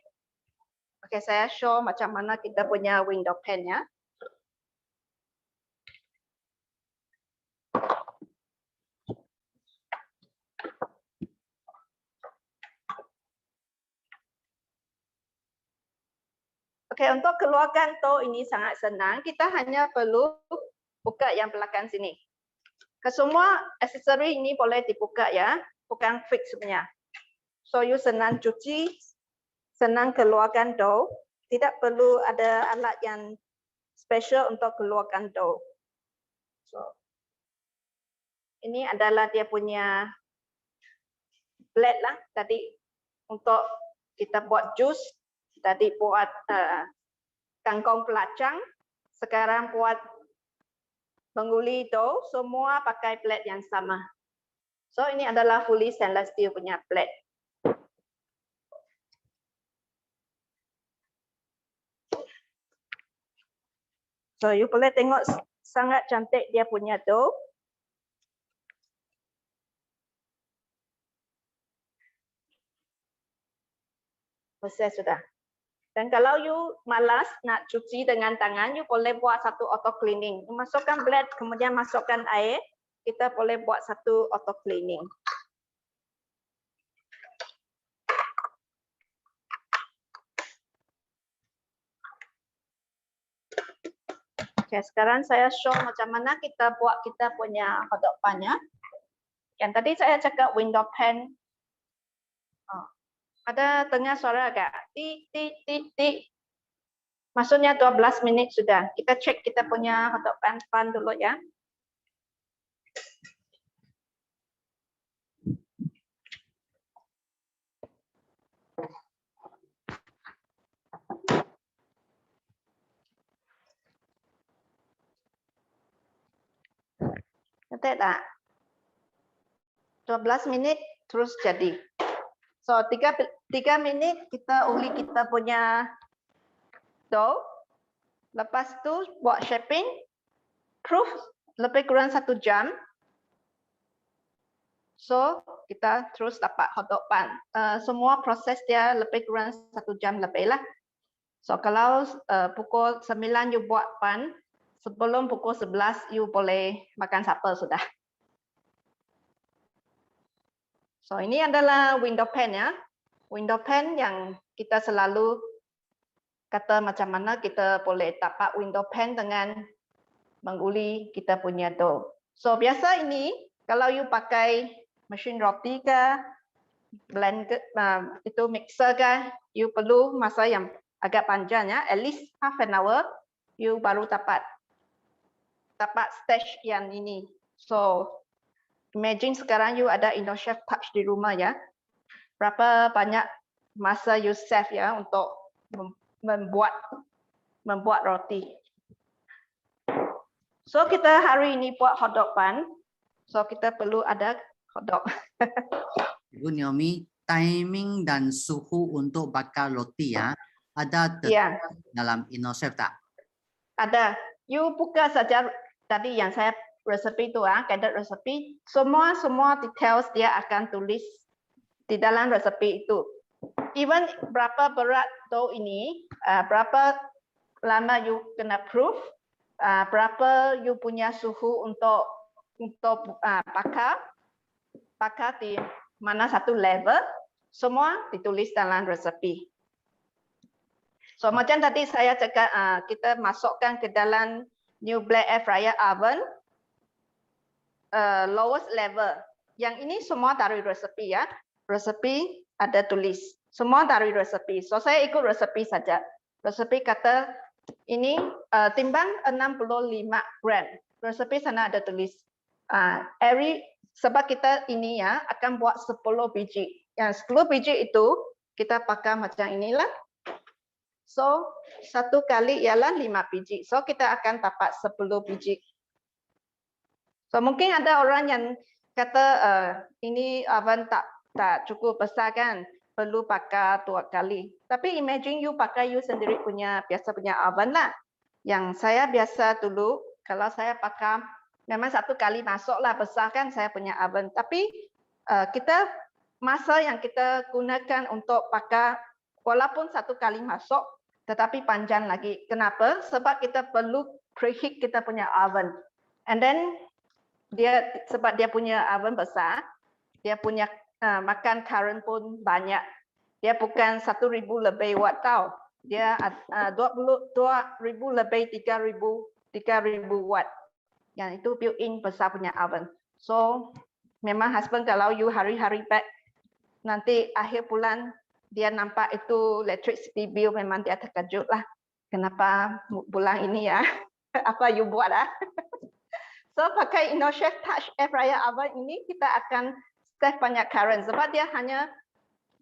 Oke, saya show macam mana kita punya window pan ya. Oke, untuk keluarkan dough ini sangat senang. Kita hanya perlu buka yang belakang sini. Kesemua aksesori ini boleh dibuka ya, bukan fix sebenarnya. So you senang cuci, senang keluarkan dough. Tidak perlu ada alat yang special untuk keluarkan dough. So, ini adalah dia punya blade lah tadi untuk kita buat jus. Tadi buat kangkung pelacang, sekarang buat menguli dough, semua pakai blade yang sama. So ini adalah fully stainless steel punya blade. So you boleh tengok sangat cantik dia punya dough. Selesai sudah. Dan kalau you malas nak cuci dengan tangan, you boleh buat satu auto cleaning. Masukkan blend, kemudian masukkan air. Kita boleh buat satu auto cleaning. Okay, sekarang saya show macam mana kita buat kita punya hotdog pan-nya. Yang tadi saya cakap window pan. Ada tengah suara agak tik tik tik tik. Maksudnya 12 minit sudah. Kita cek kita punya hotdog pan dulu ya. Cantik tak? 12 minit terus jadi. So 3 minit kita uli kita punya dough. Lepas tu buat shaping. Proof lebih kurang 1 jam. So kita terus dapat hotdog pan. Semua proses dia lebih kurang 1 jam lebih lah. So kalau pukul 9 you buat pan, sebelum pukul 11 you boleh makan supper sudah. So ini adalah window pan ya. Window pan yang kita selalu kata macam mana kita boleh dapat window pan dengan menguli kita punya dough. So biasa ini kalau you pakai mesin roti ke, blend ke, itu mixer ke, you perlu masa yang agak panjang ya, at least half an hour you baru dapat stage yang ini. So imagine sekarang you ada InnoChef Touch di rumah ya. Berapa banyak masa you save ya untuk membuat roti. So kita hari ini buat hotdog pan. So kita perlu ada hotdog. Ibu Naomi, timing dan suhu untuk bakar roti ya, ada Ya. dalam InnoChef tak? Ada. You buka saja tadi yang saya resepi itu guided resepi. Semua details dia akan tulis di dalam resepi itu. Even berapa berat dough ini, berapa lama you kena proof, berapa you punya suhu untuk bakar di mana satu level, semua ditulis dalam resepi. So macam tadi saya cakap kita masukkan ke dalam new black air fryer oven lowest level. Yang ini semua dari resepi ya. Resepi ada tulis. Semua dari resepi. So saya ikut resepi saja. Resepi kata ini timbang 65 gram. Resepi sana ada tulis. Sebab kita ini ya akan buat 10 biji. Yang 10 biji itu kita pakai macam inilah. So, 1 kali ialah 5 biji. So, kita akan dapat 10 biji. So, mungkin ada orang yang kata ini oven tak cukup besar kan, perlu pakai 2 kali. Tapi imagine you pakai you sendiri punya biasa punya oven lah. Yang saya biasa dulu, kalau saya pakai memang 1 kali masuklah besar kan saya punya oven. Tapi kita masa yang kita gunakan untuk pakai walaupun 1 kali masuk, tetapi panjang lagi. Kenapa? Sebab kita perlu preheat kita punya oven. And then sebab dia punya oven besar, dia punya makan current pun banyak. Dia bukan 1,000 lebih watt tau. Dia 2,000 lebih 3,000 watt. Yang itu built-in besar punya oven. So memang husband kalau you hari-hari back nanti akhir bulan dia nampak itu electricity bill memang dia terkejut lah. Kenapa bulan ini ya? Apa you buat lah? So pakai InnoChef Touch Air Fryer Oven ini kita akan save banyak current. Sebab dia hanya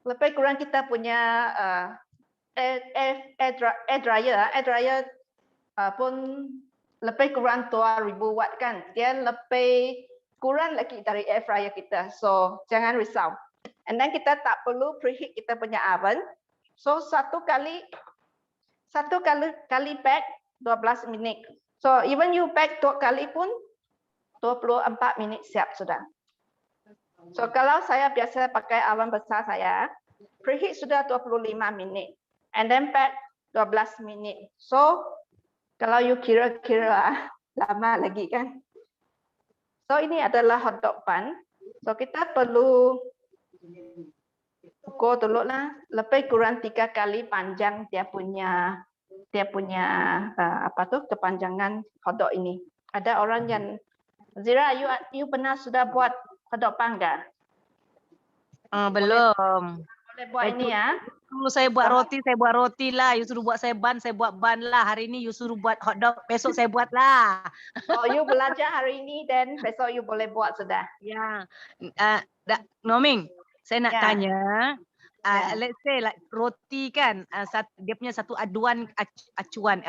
lebih kurang kita punya air dryer. Air dryer pun lebih kurang 2,000 watt kan. Dia lebih kurang lagi dari air fryer kita. So jangan risau. And then kita tak perlu preheat kita punya oven. So satu kali bag 12 minit. So even you bake 2 kali pun 24 minit siap sudah. So kalau saya biasa pakai awan besar saya, preheat sudah 25 minit and then bake 12 minit. So kalau you kira-kira lama lagi kan. So ini adalah hotdog bun. So kita perlu ukur dulu lah, lebih kurang 3 kali panjang dia punya apa tuh kepanjangan hotdog ini. Ada orang yang Zira, you pernah sudah buat hotdog bun enggak? Belum. Boleh buat ini ya. Dulu saya buat roti lah. You suruh buat saya buat bun lah. Hari ini you suruh buat hotdog, besok saya buat lah. Oh, you belajar hari ini dan besok you boleh buat sudah. Ya. Noming, saya nak Ya. tanya. Ya. Let's say like roti kan, dia punya satu acuan.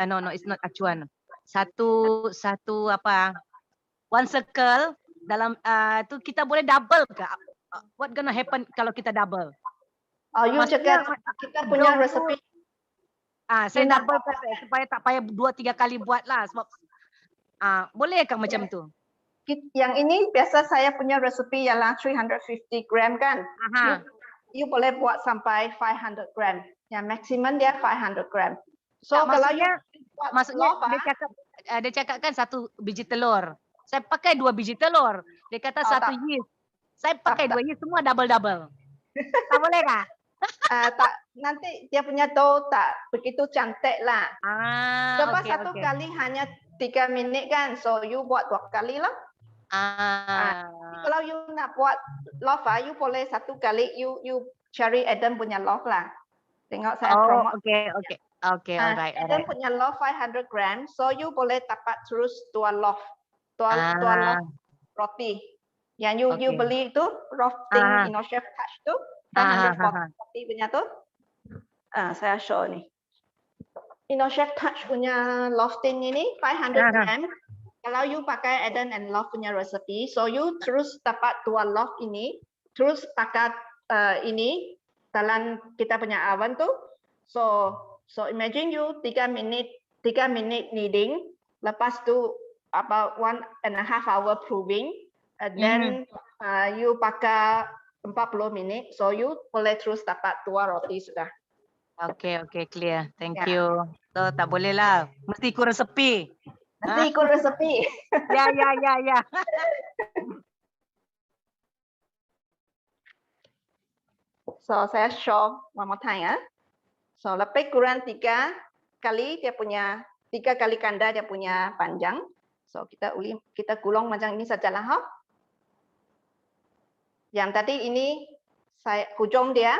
No, it's not acuan. Satu apa? One circle dalam tu kita boleh double ke? What gonna happen kalau kita double? Oh, you Maksudnya, cakap kita punya dong tu, resepi. Saya nak double supaya tak payah 2-3 kali buat lah. Sebab boleh kan macam tu? Yang ini biasa saya punya resepi ialah 350 gram kan. Aha. You boleh buat sampai 500 gram. Yang maksimum dia 500 gram. So Tak, kalau you maksudnya buat dia cakap kan 1 biji telur. Saya pakai 2 biji telur. Dia kata 1 tak. yeast. Saya pakai Tak. 2 yeast, semua double-double. Tak boleh kah? tak, nanti dia punya dough tak begitu cantik lah. Sebab Okey, satu okey. kali hanya 3 minit kan. So you buat 2 kali lah. Kalau you nak buat loaf you boleh 1 kali you cari Adam punya loaf lah. Tengok saya promote. Okey, alright. Adam punya loaf 500 gram. So you boleh dapat terus 2 loaf. 2 loaf roti. Yang you beli itu roasting InnoChef Touch tu 540 roti punya tu. Saya show ni. InnoChef Touch punya lofting ini 500 gram. Kalau you pakai Eden and Loaf punya resepi, so you terus dapat 2 loaf ini, terus pakai ini dalam kita punya oven tu. So imagine you 3 minit kneading, lepas tu about 1.5 hour proving, and then you pakai 40 minit, so you boleh terus dapat 2 roti sudah. Okey, clear. Thank you. So tak boleh lah. Mesti ikut resepi. Nanti ikut resepi. Ya. So saya show one more time ya. So lebih kurang 3 kali dia punya 3 kali ganda dia punya panjang. So kita gulung macam ini sajalah ha. Yang tadi ini saya hujung dia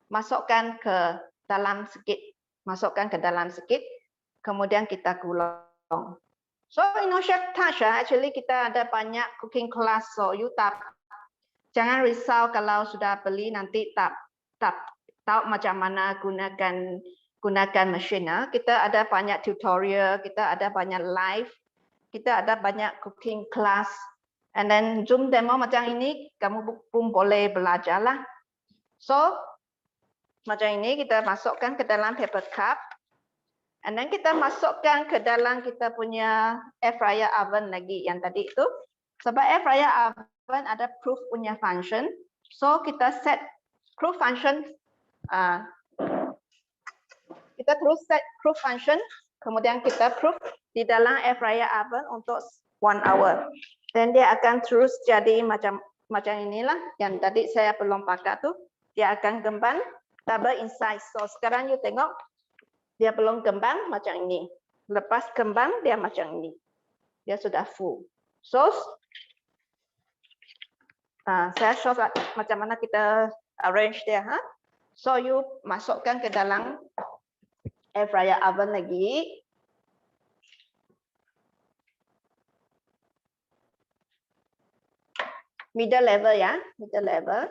masukkan ke dalam sikit. Kemudian kita gulung. So InnoChef Touch actually kita ada banyak cooking class. So you jangan risau kalau sudah beli nanti tak tahu macam mana gunakan mesin. Kita ada banyak tutorial, kita ada banyak live, kita ada banyak cooking class. And then Zoom demo macam ini kamu pun boleh belajar lah. So macam ini kita masukkan ke dalam paper cup. And then kita masukkan ke dalam kita punya air fryer oven lagi yang tadi itu. Sebab air fryer oven ada proof punya function. So kita set proof function. Kita terus set proof function. Kemudian kita proof di dalam air fryer oven untuk 1 hour. Dan dia akan terus jadi macam inilah. Yang tadi saya belum pakai tu. Dia akan kembang double in size. So sekarang you tengok. Dia belum kembang macam ini. Lepas kembang dia macam ini. Dia sudah full. So saya show macam mana kita arrange dia. So you masukkan ke dalam air fryer oven lagi. Middle level ya, middle level.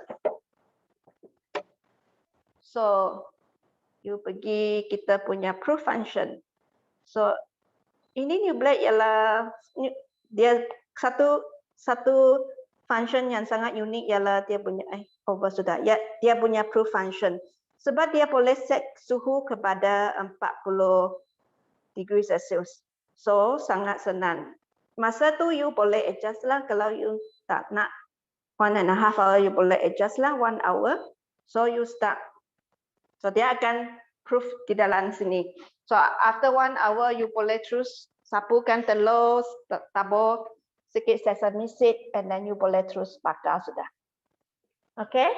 So you pergi kita punya proof function. So ini new blade ialah dia satu function yang sangat unik ialah dia punya over sudah. Ya, dia punya proof function. Sebab dia boleh set suhu kepada 40 degree Celsius. So sangat senang. Masa tu you boleh adjust lah kalau you tak nak 1.5 hour you boleh adjust lah 1 hour. So you start. So dia akan proof di dalam sini. So after 1 hour you boleh terus sapukan telur, tabur sikit sesame seed and then you boleh terus bakar sudah. Okay?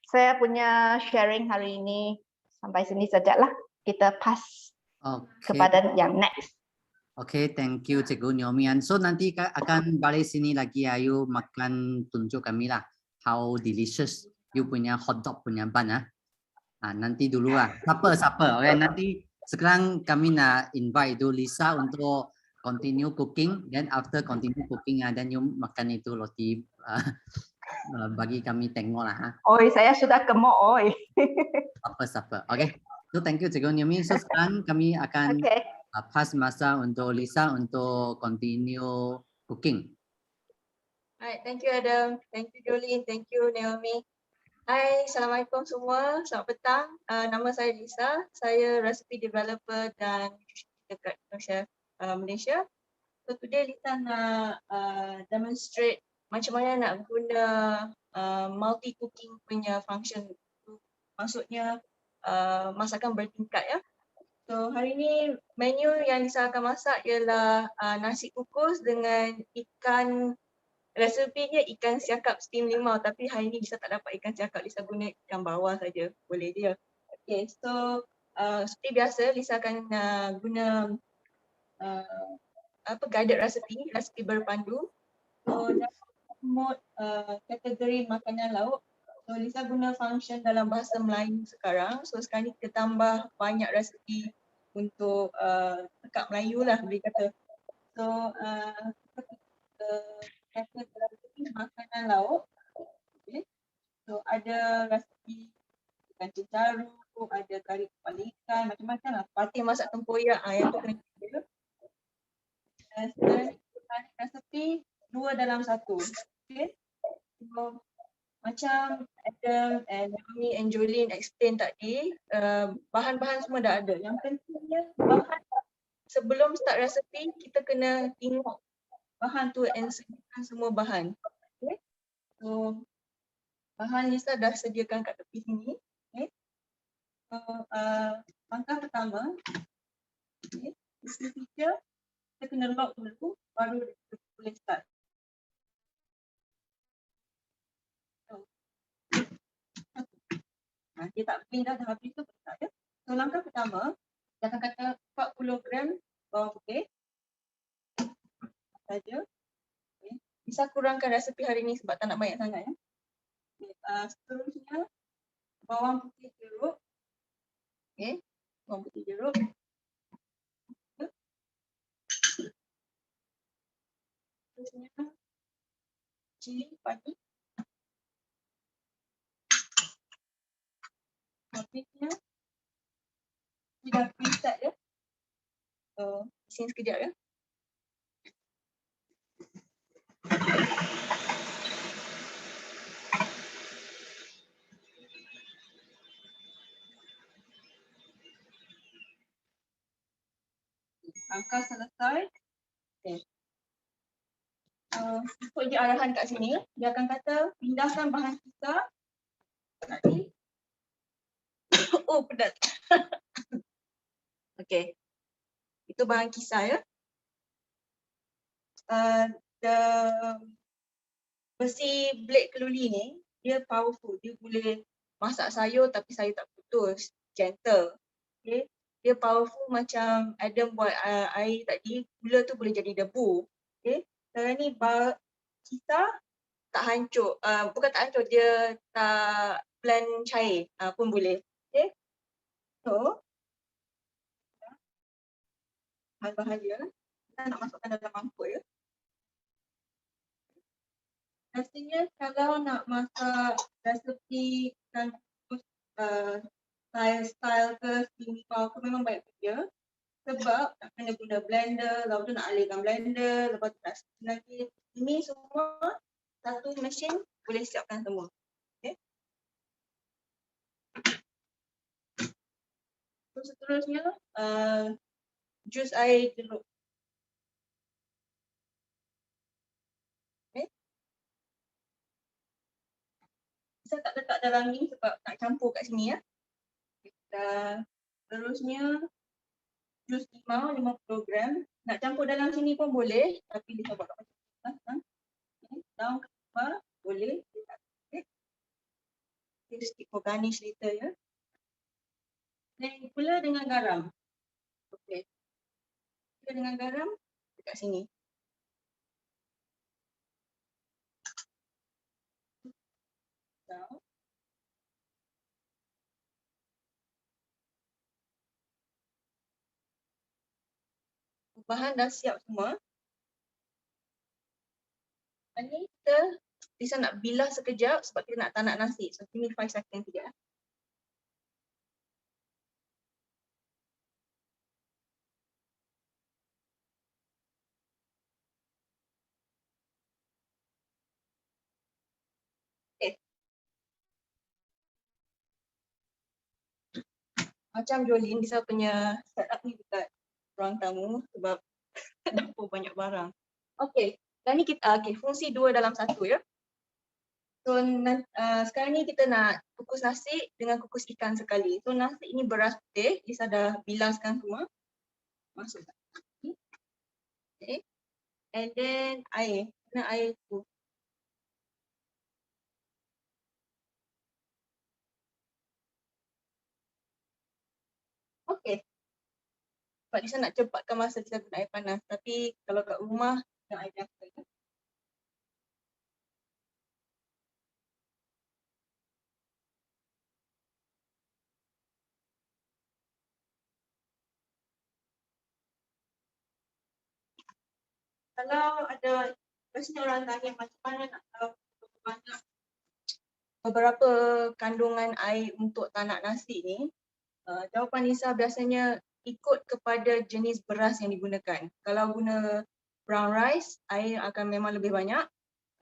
Saya punya sharing hari ini sampai sini sajalah. Kita pass kepada yang next. Okay, thank you Cikgu Nyomian. So nanti akan balik sini lagi ayu makan tunjuk kami lah. How delicious you punya hotdog punya bun nanti dulu lah. Siapa. Okay, nanti sekarang kami nak invite itu Lisa untuk continue cooking. Then after continue cooking then you makan itu roti bagi kami tengok lah. Oi, saya sudah gemuk oi. Siapa. Okay. So thank you Cikgu Nyomi. So sekarang kami akan pass masa untuk Lisa untuk continue cooking. Alright, thank you Adam, thank you Jolene, thank you Naomi. Hai, Assalamualaikum semua, selamat petang. Nama saya Lisa, saya recipe developer dan dekat Chef Malaysia. So today Lisa nak demonstrate macam mana nak guna multi cooking punya function. Maksudnya masakan bertingkat ya. So hari ni menu yang Lisa akan masak ialah nasi kukus dengan ikan. Resepinya ikan siakap steam limau, tapi hari ni Lisa tak dapat ikan siakap, Lisa guna ikan bawal saja, boleh dia. Okay, so seperti biasa Lisa akan guna guided recipe berpandu. So dalam mode kategori makanan lauk, so Lisa guna function dalam bahasa Melayu sekarang. So sekarang ni kita tambah banyak resipi untuk tekak Melayu lah boleh kata. So resipi makanan lauk. Okay. So ada resipi ikan cencaru, ada kari kepala ikan, macam-macam lah. Parti masak tempoyak yang tu kena kita. Resipi 2 dalam 1. Okay. So, macam Adam and Naomi and Jolene explain tadi, bahan-bahan semua dah ada. Yang pentingnya bahan sebelum start resipi kita kena tengok bahan tu and sediakan semua bahan. Okay. So bahan Lisa dah sediakan kat tepi sini. Okay. So langkah pertama, okay, feature kita kena lock dulu baru kita boleh start. So, dia tak blend dah habis tu start ya. So langkah pertama, dia akan kata 40 gram bawang putih saja. Okay. Bisa kurangkan resepi hari ni sebab tak nak banyak sangat ya. Okay. Seterusnya bawang putih jeruk. Okay. Bawang putih jeruk. Seterusnya cili padi. Habisnya sudah preset ya. So isin sekejap ya. Angka selesai. Okay. Ikut je arahan kat sini, dia akan kata pindahkan bahan kita tadi. Oh, pedas. Okay. Itu bahan kisar ya. The besi blade keluli ni, dia powerful. Dia boleh masak sayur tapi sayur tak putus. Gentle. Okay. Dia powerful macam Adam buat air tadi, gula tu boleh jadi debu. Okay. Sekarang ni kisar tak hancur. Bukan tak hancur, dia tak blend cair pun boleh. Okay. So, bahan-bahan dia kita nak masukkan dalam mangkuk ya. Pastinya kalau nak masak resepi ikan kukus style ke simple ke memang baik kerja sebab nak kena guna blender, lepas tu nak alihkan blender, lepas tu nak steam lagi. Ini semua satu mesin boleh siapkan semua. Okay. So So seterusnya jus air jeruk. Okay. Saya tak letak dalam ni sebab nak campur kat sini ya. Dan terusnya jus limau 50 gram. Nak campur dalam sini pun boleh, tapi dia buat kat macam ni. Okay. Daun kelapa boleh. Okay. Kita skip for garnish later ya. Dan gula dengan garam. Okey. Gula dengan garam dekat sini. So, bahan dah siap semua. Ini kita Lisa nak bilas sekejap sebab kita nak tanak nasi. So, give me 5 second sekejap. Okay. Macam Jolin, Lisa punya setup ni dekat ruang tamu sebab dapur banyak barang. Okay. Dan ni kita, okay, fungsi 2 dalam 1 ya. So sekarang ni kita nak kukus nasi dengan kukus ikan sekali. So nasi ini beras putih, Lisa dah bilaskan semua. Masukkan. Okay. And then air. Mana air tu? Okay. Sebab Lisa nak cepatkan masa Lisa guna air panas. Tapi kalau kat rumah, guna air biasa. Kalau ada, biasanya orang tanya macam mana nak tahu banyak beberapa kandungan air untuk tanak nasi ni, jawapan Lisa biasanya ikut kepada jenis beras yang digunakan. Kalau guna brown rice, air akan memang lebih banyak.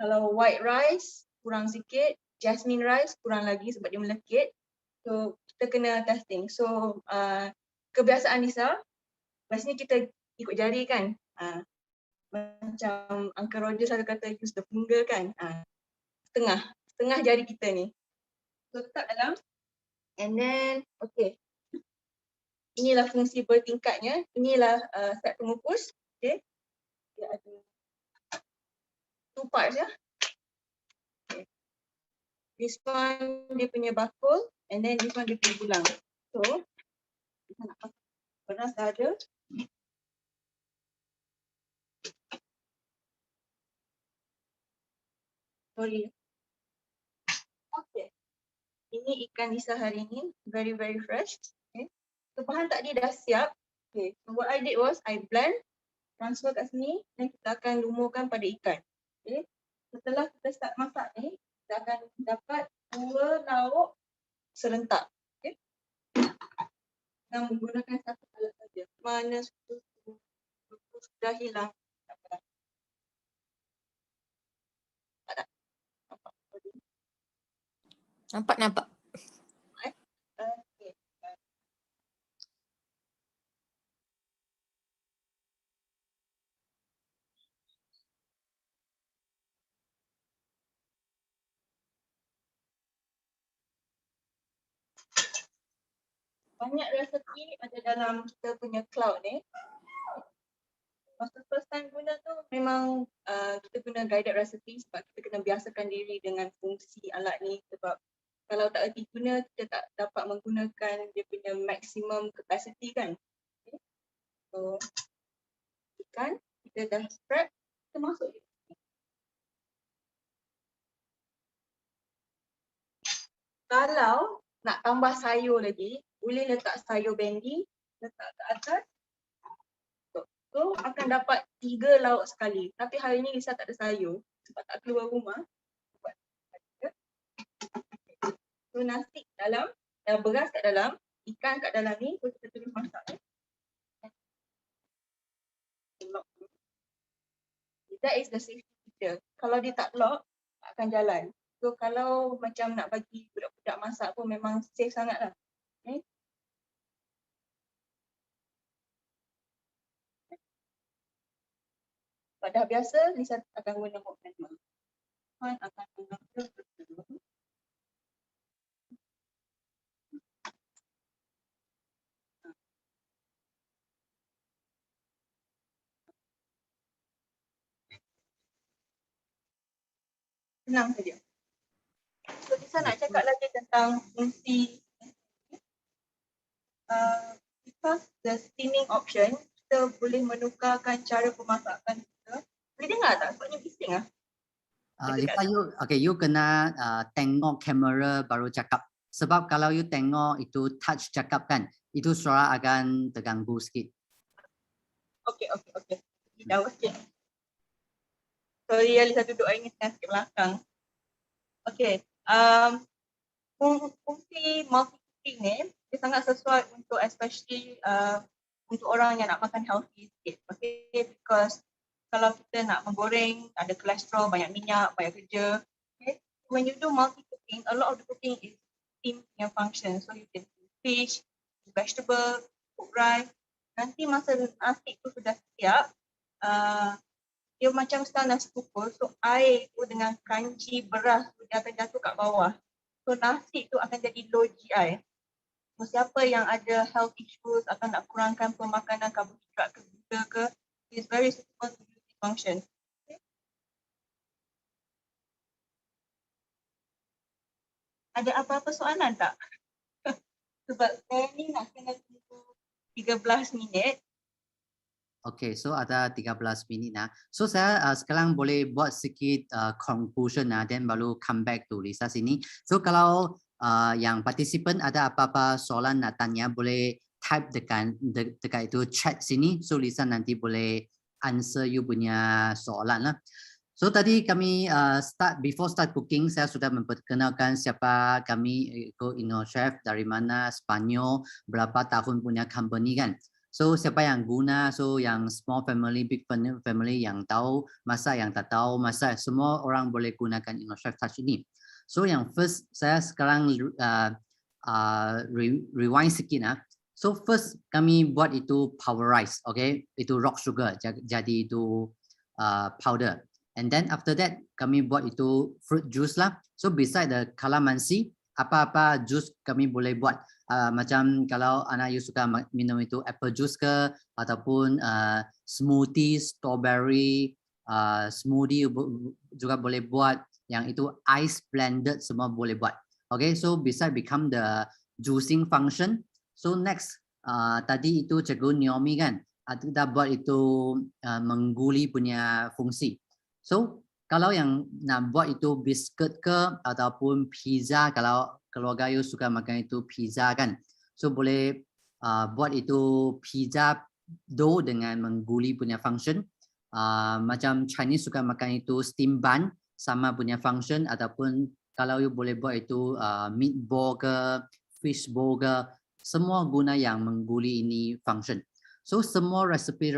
Kalau white rice, kurang sikit. Jasmine rice, kurang lagi sebab dia melekit. So, kita kena testing. So, kebiasaan Lisa, biasanya kita ikut jari kan. Macam Uncle Roger selalu kata use the finger kan. Setengah jari kita ni. So, letak dalam. And then, okay. Inilah fungsi bertingkatnya. Inilah set pengukus. Okay. Dia ada 2 parts ya. Okay. This one dia punya bakul and then this one dia punya tulang. So, kita nak pakai beras dah ada. Sorry. Okay. Ini ikan Lisa hari ini. Very, very fresh. Okay. So, bahan tadi dah siap. Okay. So, what I did was I blend, transfer kat sini dan kita akan lumurkan pada ikan. Okay. Setelah kita start masak ni, kita akan dapat 2 lauk serentak. Okay. Dan menggunakan satu alat saja. Mana sudah hilang. Nampak. Okay. Banyak resepi ada dalam kita punya cloud ni. Masa first time guna tu memang kita guna guided recipe sebab kita kena biasakan diri dengan fungsi alat ni sebab kalau tak erti guna kita tak dapat menggunakan dia punya maximum capacity kan. Okay. So ikan kita dah prep, kita masuk je. Kalau nak tambah sayur lagi, boleh letak sayur bendi, letak ke atas. So akan dapat 3 lauk sekali. Tapi hari ni Lisa tak ada sayur sebab tak keluar rumah. So nasi kat dalam, beras kat dalam, ikan kat dalam ni, so kita terus masak. That is the safety feature. Kalau dia tak lock, tak akan jalan. So kalau macam nak bagi budak-budak masak pun memang safe sangat lah. Okay. Dah biasa, Lisa akan guna hot timer. Puan akan guna dulu. Senang saja. So, Lisa nak cakap lagi tentang fungsi because the steaming option, kita boleh menukarkan cara pemasakan kita. Boleh dengar tak? Sebabnya bising lah. Lisa, you kena tengok kamera baru cakap. Sebab kalau you tengok itu touch cakap kan, itu suara akan terganggu sikit. Okay. Jauh sikit. Sorry, Lisa duduk ini tengah sikit belakang. Okay. Fungsi multi-cooking ni, dia sangat sesuai untuk especially untuk orang yang nak makan healthy sikit. Okay, because kalau kita nak menggoreng, ada kolesterol, banyak minyak, banyak kerja. Okay, when you do multi-cooking, a lot of the cooking is steam punya function. So you can do fish, vegetable, cook rice. Nanti masa nasi tu sudah siap, dia macam style nasi kukus. So air tu dengan kanji beras tu dia akan jatuh kat bawah. So nasi tu akan jadi low GI. So siapa yang ada health issues atau nak kurangkan pemakanan karbohidrat ke gula ke, is very suitable to use this function. Okay. Ada apa-apa soalan tak? Sebab saya ni nak kena tunggu 13 minit. Okay, so ada 13 minit nah. So saya sekarang boleh buat sikit conclusion nah, then baru come back to Lisa sini. So kalau yang participant ada apa-apa soalan nak tanya, boleh type dekat itu chat sini. So Lisa nanti boleh answer you punya soalan lah. So tadi kami before start cooking, saya sudah memperkenalkan siapa kami, ikut InnoChef, dari mana, Spanyol, berapa tahun punya company kan. So siapa yang guna, so yang small family, big family yang tahu, masa yang tak tahu, masa semua orang boleh gunakan InnoChef Touch ini. So yang first, saya sekarang rewind sikit nah. So first kami buat itu powderize, okay, itu rock sugar, jadi itu powder. And then after that kami buat itu fruit juice lah. So beside the calamansi, apa-apa juice kami boleh buat. Macam kalau anak you suka minum itu apple juice ke, ataupun smoothie, strawberry, smoothie juga boleh buat. Yang itu ice blended semua boleh buat. Okay, so bisa become the juicing function. So next, tadi itu Cikgu Naomi kan, kita buat itu mengguli punya fungsi. So kalau yang nak buat itu biskuit ke ataupun pizza, kalau keluarga you suka makan itu pizza kan, so boleh buat itu pizza dough dengan mengguli punya function. Macam Chinese suka makan itu steam bun sama punya function, ataupun kalau you boleh buat itu meatball ke fish ball ke, semua guna yang mengguli ini function. So semua resepi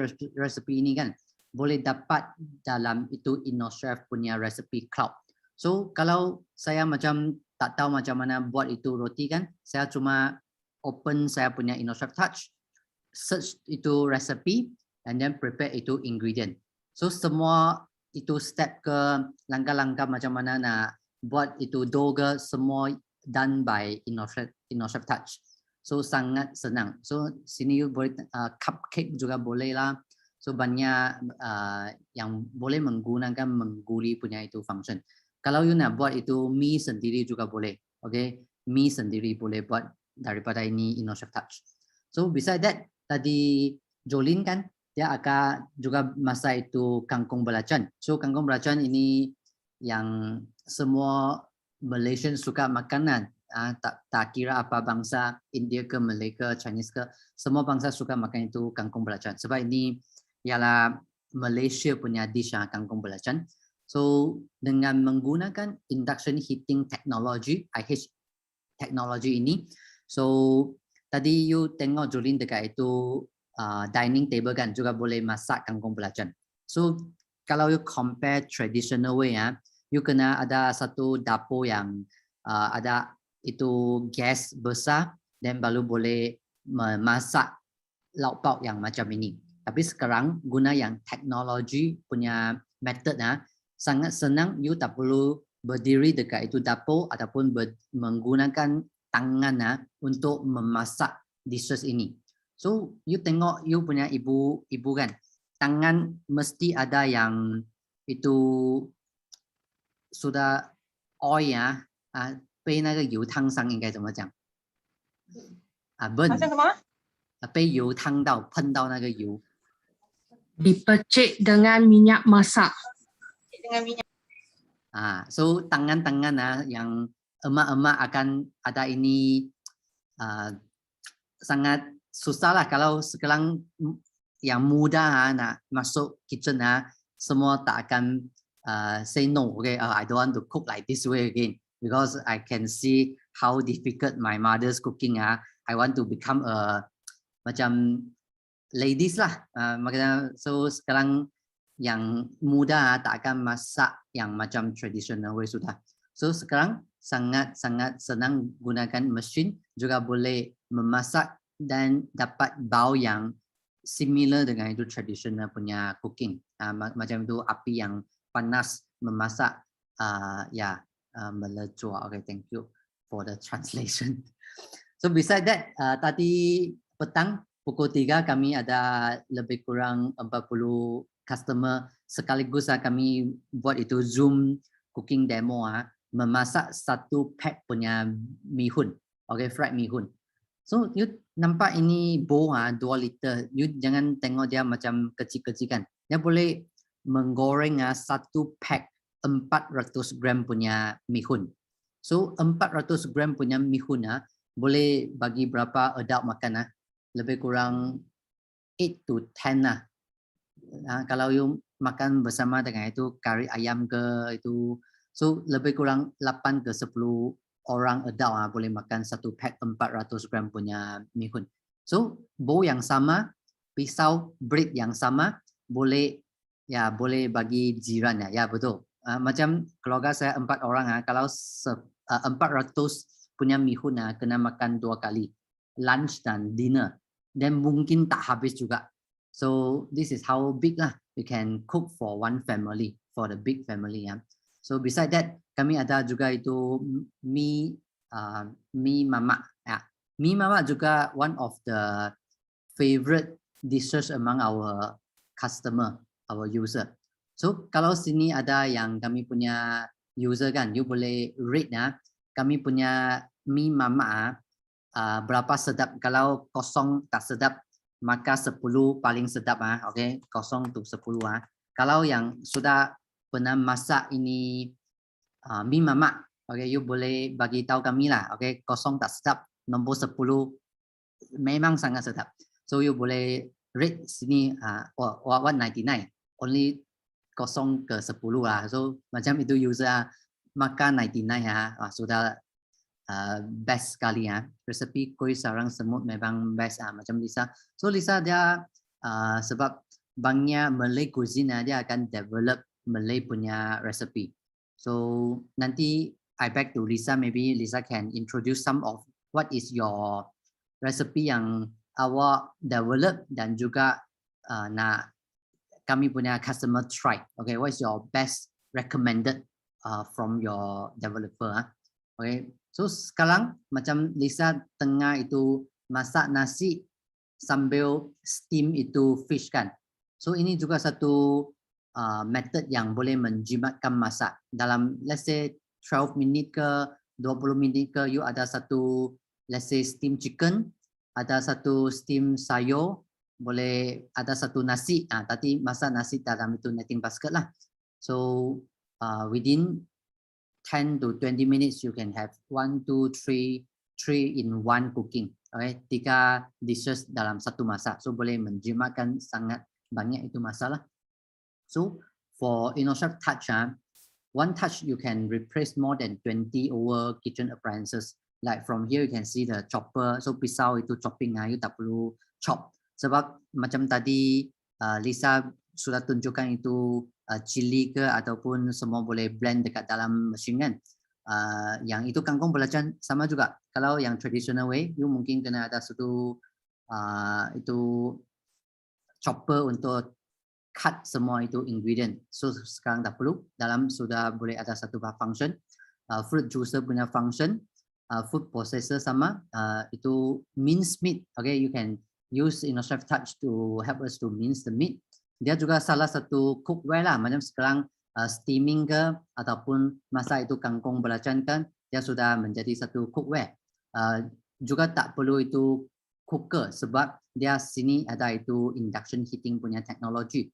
ini kan boleh dapat dalam itu InnoChef punya recipe cloud. So kalau saya macam tak tahu macam mana buat itu roti kan, saya cuma open saya punya InnoChef Touch, search itu recipe, and then prepare itu ingredient. So semua itu step ke langkah-langkah macam mana nak buat itu dough ke, semua done by InnoChef Touch. So sangat senang. So sini you boleh cupcake juga boleh lah. So banyak yang boleh menggunakan mengguli punya itu function. Kalau you nak buat itu mie sendiri juga boleh. Okay, mie sendiri boleh buat daripada ini InnoChef Touch. So beside that, tadi Jolin kan, dia akan juga masak itu kangkung belacan. So kangkung belacan ini yang semua Malaysian suka makanan. Tak kira apa bangsa, India ke, Malay ke, Chinese ke, semua bangsa suka makan itu kangkung belacan. Sebab ini ialah Malaysia punya dish kangkung belacan. So dengan menggunakan induction heating technology, IH technology ini, so tadi you tengok Jolin dekat itu dining table kan, juga boleh masak kangkung belacan. So kalau you compare traditional way you kena ada satu dapur yang ada itu gas besar, dan baru boleh memasak lauk pauk yang macam ini. Tapi sekarang guna yang teknologi punya method sangat senang. You tak perlu berdiri dekat itu dapur ataupun menggunakan tangan untuk memasak dishes ini. So you tengok you punya ibu kan, tangan mesti ada yang itu sudah oil 被那个油烫伤，应该怎么讲？burn 什么？被油烫到，碰到那个油。 Dipercik dengan minyak masak. Dengan minyak. So tangan-tangan yang emak-emak akan ada ini sangat susah lah kalau sekarang yang muda nak masuk kitchen semua tak akan say no, okay, I don't want to cook like this way again because I can see how difficult my mother's cooking. I want to become a macam ladies lah. Makanya so sekarang yang muda tak akan masak yang macam traditional way sudah. So sekarang sangat-sangat senang gunakan mesin, juga boleh memasak dan dapat bau yang similar dengan itu traditional punya cooking. Macam itu api yang panas memasak melecup. Okay, thank you for the translation. So beside that, tadi petang pukul 3 kami ada lebih kurang 40 customer sekaligus kami buat itu Zoom cooking demo memasak satu pack punya mihun, okay, fried mihun. So you nampak ini bowl 2 liter, you jangan tengok dia macam kecil-kecil kan. Dia boleh menggoreng satu pack 400 gram punya mihun. So 400 gram punya mihun boleh bagi berapa adult makan lebih kurang 8 to 10 lah. Kalau you makan bersama dengan itu kari ayam ke itu, so lebih kurang 8 ke 10 orang adult boleh makan satu pack 400 gram punya mihun. So bowl yang sama, pisau bread yang sama, boleh bagi jiran ya betul. Macam keluarga saya 4 orang kalau 400 punya mihun kena makan 2 kali, lunch dan dinner, dan mungkin tak habis juga. So this is how big lah we can cook for one family, for the big family. So beside that kami ada juga itu mie mamak. Mie mamak juga one of the favorite dishes among our customer, our user. So kalau sini ada yang kami punya user kan, you boleh rate kami punya mie mamak berapa sedap. Kalau kosong tak sedap, maka 10 paling sedap. Okay, 0 to 10. Kalau yang sudah pernah masak ini mie mamak, okay, you boleh bagi tahu kami lah. Okay, 0 tak sedap, nombor 10 memang sangat sedap. So you boleh rate sini 199, only 0 ke 10 lah. So macam itu user makan 99 sudah best sekali resepi kuih sarang semut memang best macam Lisa. So Lisa dia sebab banyak Malay cuisine dia akan develop Malay punya resepi. So nanti I back to Lisa, maybe Lisa can introduce some of what is your recipe yang awak develop dan juga nak kami punya customer try. Okay, what is your best recommended from your developer? Okay. So sekarang macam Lisa tengah itu masak nasi sambil steam itu fish kan. So ini juga satu method yang boleh menjimatkan masak. Dalam let's say 12 minit ke 20 minit ke, you ada satu let's say steam chicken, ada satu steam sayur, boleh ada satu nasi. Tadi masak nasi dalam itu netting basket lah. So within 10 to 20 minutes you can have 1, 2, 3 in 1 cooking. Okay, 3 dishes dalam satu masak. So boleh menjimatkan sangat banyak itu masalah. So for InnoChef Touch, one touch you can replace more than 20 over kitchen appliances. Like from here you can see the chopper. So pisau itu chopping, you tak perlu chop. Sebab macam tadi Lisa sudah tunjukkan itu chili ke ataupun semua boleh blend dekat dalam mesin kan. Yang itu kangkung belacan sama juga. Kalau yang traditional way, you mungkin kena ada satu itu chopper untuk cut semua itu ingredient. So sekarang tak perlu, dalam sudah boleh ada satu function, fruit juicer punya function, food processor sama, itu mince meat. Okay, you can use InnoChef Touch to help us to mince the meat. Dia juga salah satu cookware lah, macam sekarang steaming ke ataupun masak itu kangkung belacan kan, dia sudah menjadi satu cookware. Juga tak perlu itu cooker sebab dia sini ada itu induction heating punya teknologi.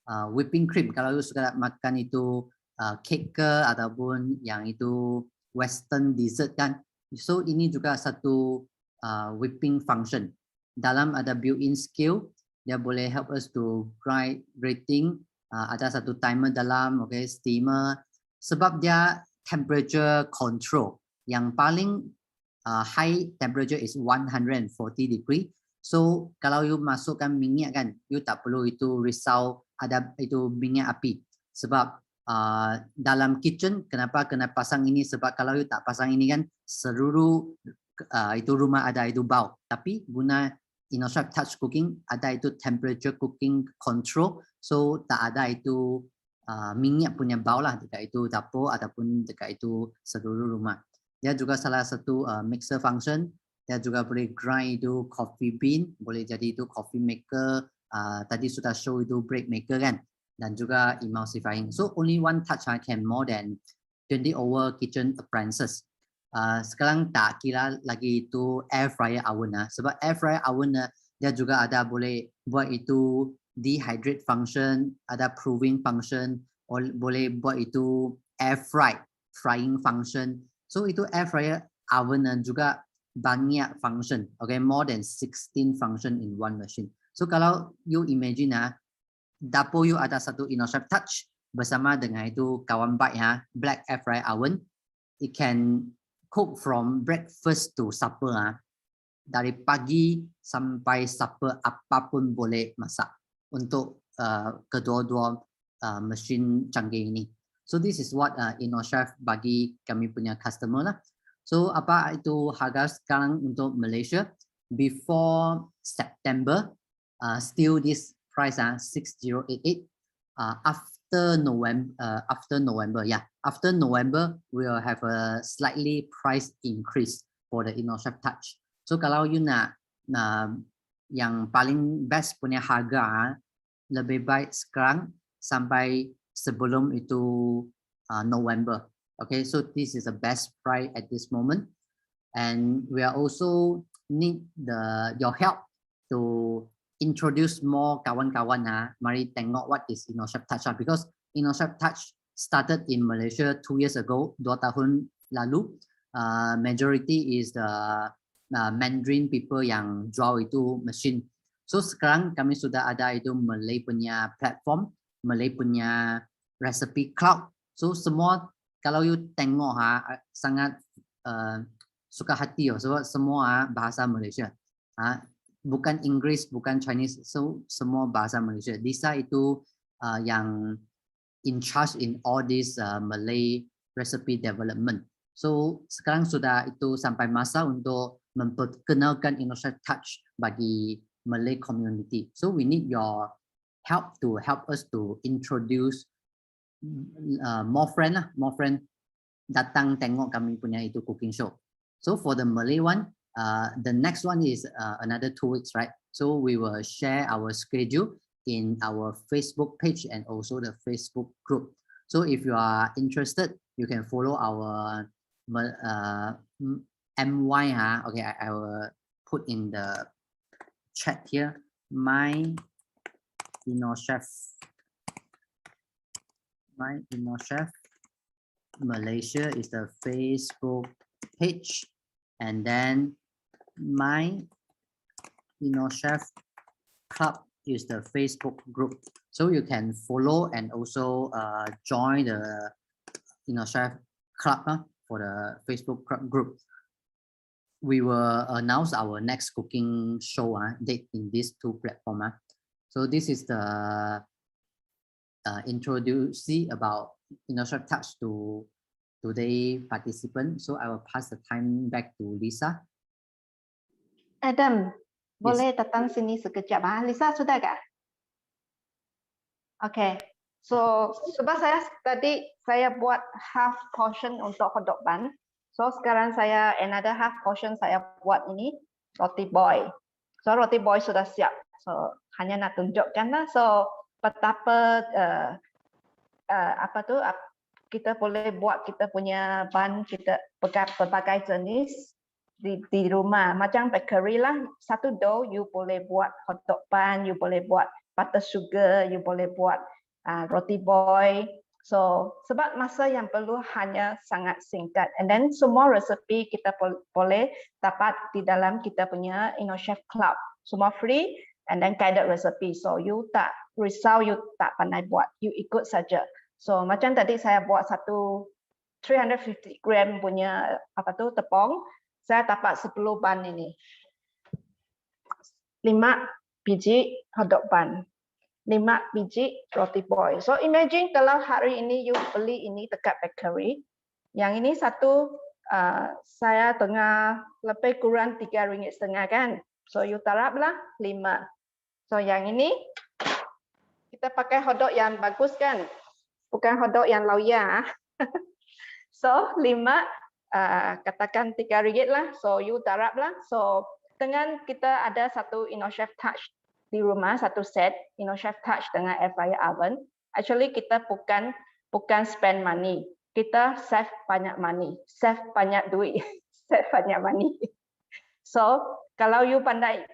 Whipping cream, kalau you suka makan itu cake ke ataupun yang itu western dessert kan, so ini juga satu whipping function. Dalam ada built-in scale, dia boleh help us to grating, ada satu timer dalam, okay, steamer, sebab dia temperature control. Yang paling high temperature is 140 degree. So kalau you masukkan minyak kan, you tak perlu itu risau ada itu minyak api. Sebab dalam kitchen kenapa kena pasang ini, sebab kalau you tak pasang ini kan seluruh itu rumah ada itu bau. Tapi guna InnoChef Touch Cooking ada itu temperature cooking control, so tak ada itu minyak punya bau lah dekat itu dapur ataupun dekat itu seluruh rumah. Dia juga salah satu mixer function. Dia juga boleh grind itu coffee bean, boleh jadi itu coffee maker. Tadi sudah show itu bread maker kan, dan juga emulsifying. So only one touch can more than 20 over kitchen appliances. Sekarang tak kira lagi itu air fryer oven lah. Sebab air fryer oven dia juga ada boleh buat itu dehydrate function, ada proving function, boleh buat itu air frying function. So itu air fryer oven juga banyak function, okay, more than 16 function in one machine. So kalau you imagine dapur you ada satu InnoChef Touch bersama dengan itu kawan baik black air fryer oven, it can cook from breakfast to supper. Dari pagi sampai supper apapun boleh masak untuk kedua-dua mesin canggih ini. So this is what InnoChef bagi kami punya customer lah. So apa itu harga sekarang untuk Malaysia? Before September, still this price 6088. After November, after November we will have a slightly price increase for the InnoChef Touch. So kalau you nak yang paling best punya harga, lebih baik sekarang sampai sebelum itu November. Okay, so this is the best price at this moment, and we are also need your help to introduce more kawan-kawan. Mari tengok what is InnoChef Touch because InnoChef Touch started in Malaysia 2 years ago, 2 tahun lalu. Majority is the Mandarin people yang jual itu mesin. So sekarang kami sudah ada itu Malay punya platform, Malay punya recipe cloud. So semua kalau you tengok sangat suka hati sebab semua bahasa Malaysia. Bukan Inggeris, bukan Chinese, so semua bahasa Malaysia. Lisa itu yang in charge in all this Malay recipe development. So sekarang sudah itu sampai masa untuk memperkenalkan InnoChef Touch bagi Malay community. So we need your help to help us to introduce more friend datang tengok kami punya itu cooking show. So for the Malay one, the next one is another 2 weeks, right? So we will share our schedule in our Facebook page and also the Facebook group. So if you are interested, you can follow our MY. Okay, I will put in the chat here. My InnoChef Malaysia is the Facebook page, and then my InnoChef Club is the Facebook group. So you can follow and also join the InnoChef Club for the Facebook group. We will announce our next cooking show date in these 2 platforms. So this is the introducing about InnoChef Touch to today participant. So I will pass the time back to Lisa. Adam, boleh datang sini sekejap? Lisa sudah kah? Okay. So sebab tadi saya buat half portion untuk hotdog bun. So sekarang saya another half portion saya buat ini roti boy. So roti boy sudah siap. So hanya nak tunjukkan lah. So betapa kita boleh buat kita punya bun kita berbagai jenis di rumah. Macam bakery lah. Satu dough you boleh buat hotdog bun, you boleh buat butter sugar, you boleh buat roti boy. So sebab masa yang perlu hanya sangat singkat. And then semua resepi kita boleh dapat di dalam kita punya InnoChef Club. Semua free and then guided recipe. So you tak risau, you tak pandai buat. You ikut saja. So macam tadi saya buat satu 350 gram punya tepung. Saya dapat 10 bun ini. 5 biji hotdog bun. 5 biji roti boy. So imagine kalau hari ini you beli ini dekat bakery. Yang ini satu saya tengah lebih kurang RM3.5 kan. So you taraplah 5. So yang ini kita pakai hotdog yang bagus kan. Bukan hotdog yang loya. So 5 katakan RM3 lah. So you taraplah. So dengan kita ada satu InnoChef Touch di rumah, satu set InnoChef Touch dengan air fryer oven. Actually kita bukan spend money. Kita save banyak money, save banyak duit, save banyak money. So kalau you pandai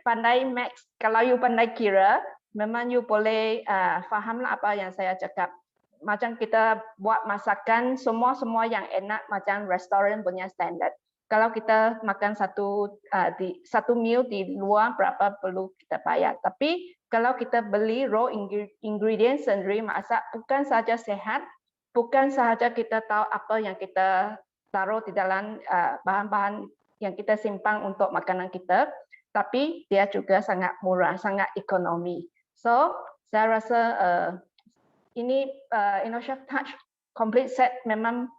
max, kalau you pandai kira, memang you boleh fahamlah apa yang saya cakap. Macam kita buat masakan semua yang enak macam restoran punya standard. Kalau kita makan satu meal di luar berapa perlu kita bayar. Tapi kalau kita beli raw ingredients sendiri masak, bukan sahaja sehat, bukan sahaja kita tahu apa yang kita taruh di dalam bahan-bahan yang kita simpan untuk makanan kita, tapi dia juga sangat murah, sangat ekonomi. So saya rasa ini InnoChef Touch complete set memang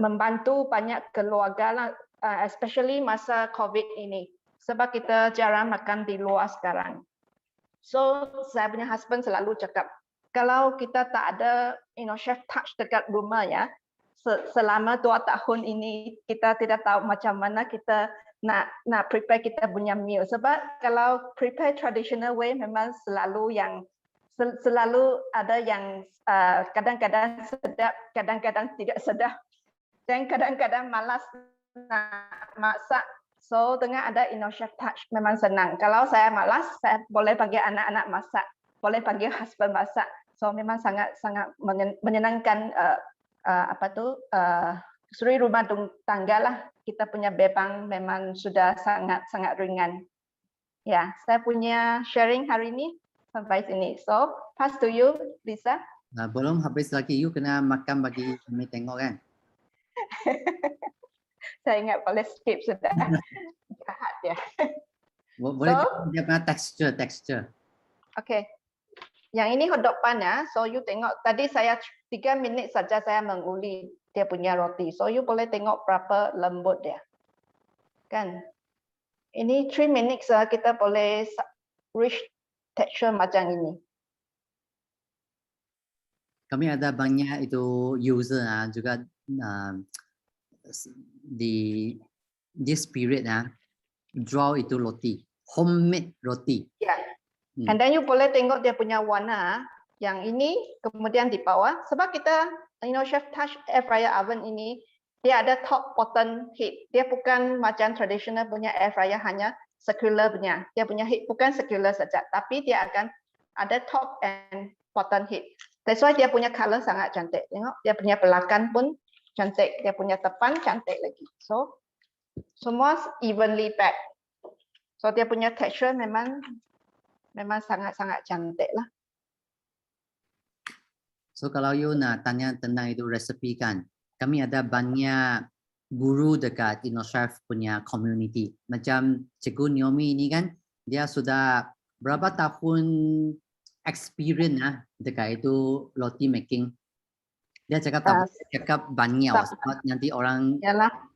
membantu banyak keluarga lah, especially masa COVID ini. Sebab kita jarang makan di luar sekarang. So, saya punya husband selalu cakap, kalau kita tak ada InnoChef Touch dekat rumah ya, selama 2 tahun ini kita tidak tahu macam mana kita nak prepare kita punya meal. Sebab kalau prepare traditional way memang selalu ada yang kadang-kadang sedap, kadang-kadang tidak sedap. Dan kadang-kadang malas nak masak. So dengan ada InnoChef Touch memang senang. Kalau saya malas, saya boleh panggil anak-anak masak, boleh panggil husband masak. So memang sangat menyenangkan suri rumah tangga lah. Kita punya beban memang sudah sangat ringan. Ya, saya punya sharing hari ini sampai sini. So pass to you, Lisa. Belum habis lagi, you kena makan bagi kami tengok kan. Saya ingat boleh skip sudah. Jahat ya. Boleh dia punya texture. Okay. Yang ini hotdog bun ya. So you tengok tadi saya 3 minit saja saya menguli dia punya roti. So you boleh tengok berapa lembut dia. Kan? Ini 3 minutes kita boleh reach texture macam ini. Kami ada banyak itu user juga di this period draw itu roti, homemade roti. Ya. And then you boleh tengok dia punya warna yang ini kemudian di bawah sebab kita InnoChef Touch air fryer oven ini dia ada top bottom heat. Dia bukan macam traditional punya air fryer hanya circular punya. Dia punya heat bukan circular saja tapi dia akan ada top and bottom heat. That's why dia punya color sangat cantik. Tengok dia punya belakang pun cantik, dia punya depan cantik lagi. So semua evenly packed. So dia punya texture memang sangat-sangat cantik lah. So kalau you nak tanya tentang itu resepi kan, kami ada banyak guru dekat InnoChef punya community. Macam Cikgu Naomi ini kan, dia sudah berapa tahun experience dekat itu roti making. Dia cakap banyak sebab nanti orang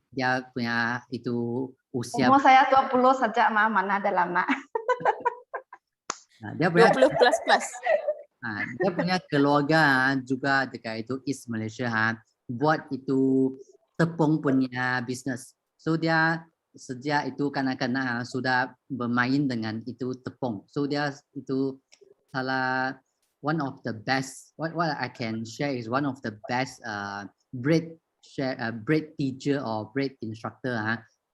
dia punya itu usia. Umur saya 20 saja mana ada lama. Dia punya 20 plus. Dia punya keluarga juga dekat itu East Malaysia buat itu tepung punya bisnes. So dia sejak itu kanak-kanak sudah bermain dengan itu tepung. So dia itu salah one of the best. What I can share is one of the best bread teacher or bread instructor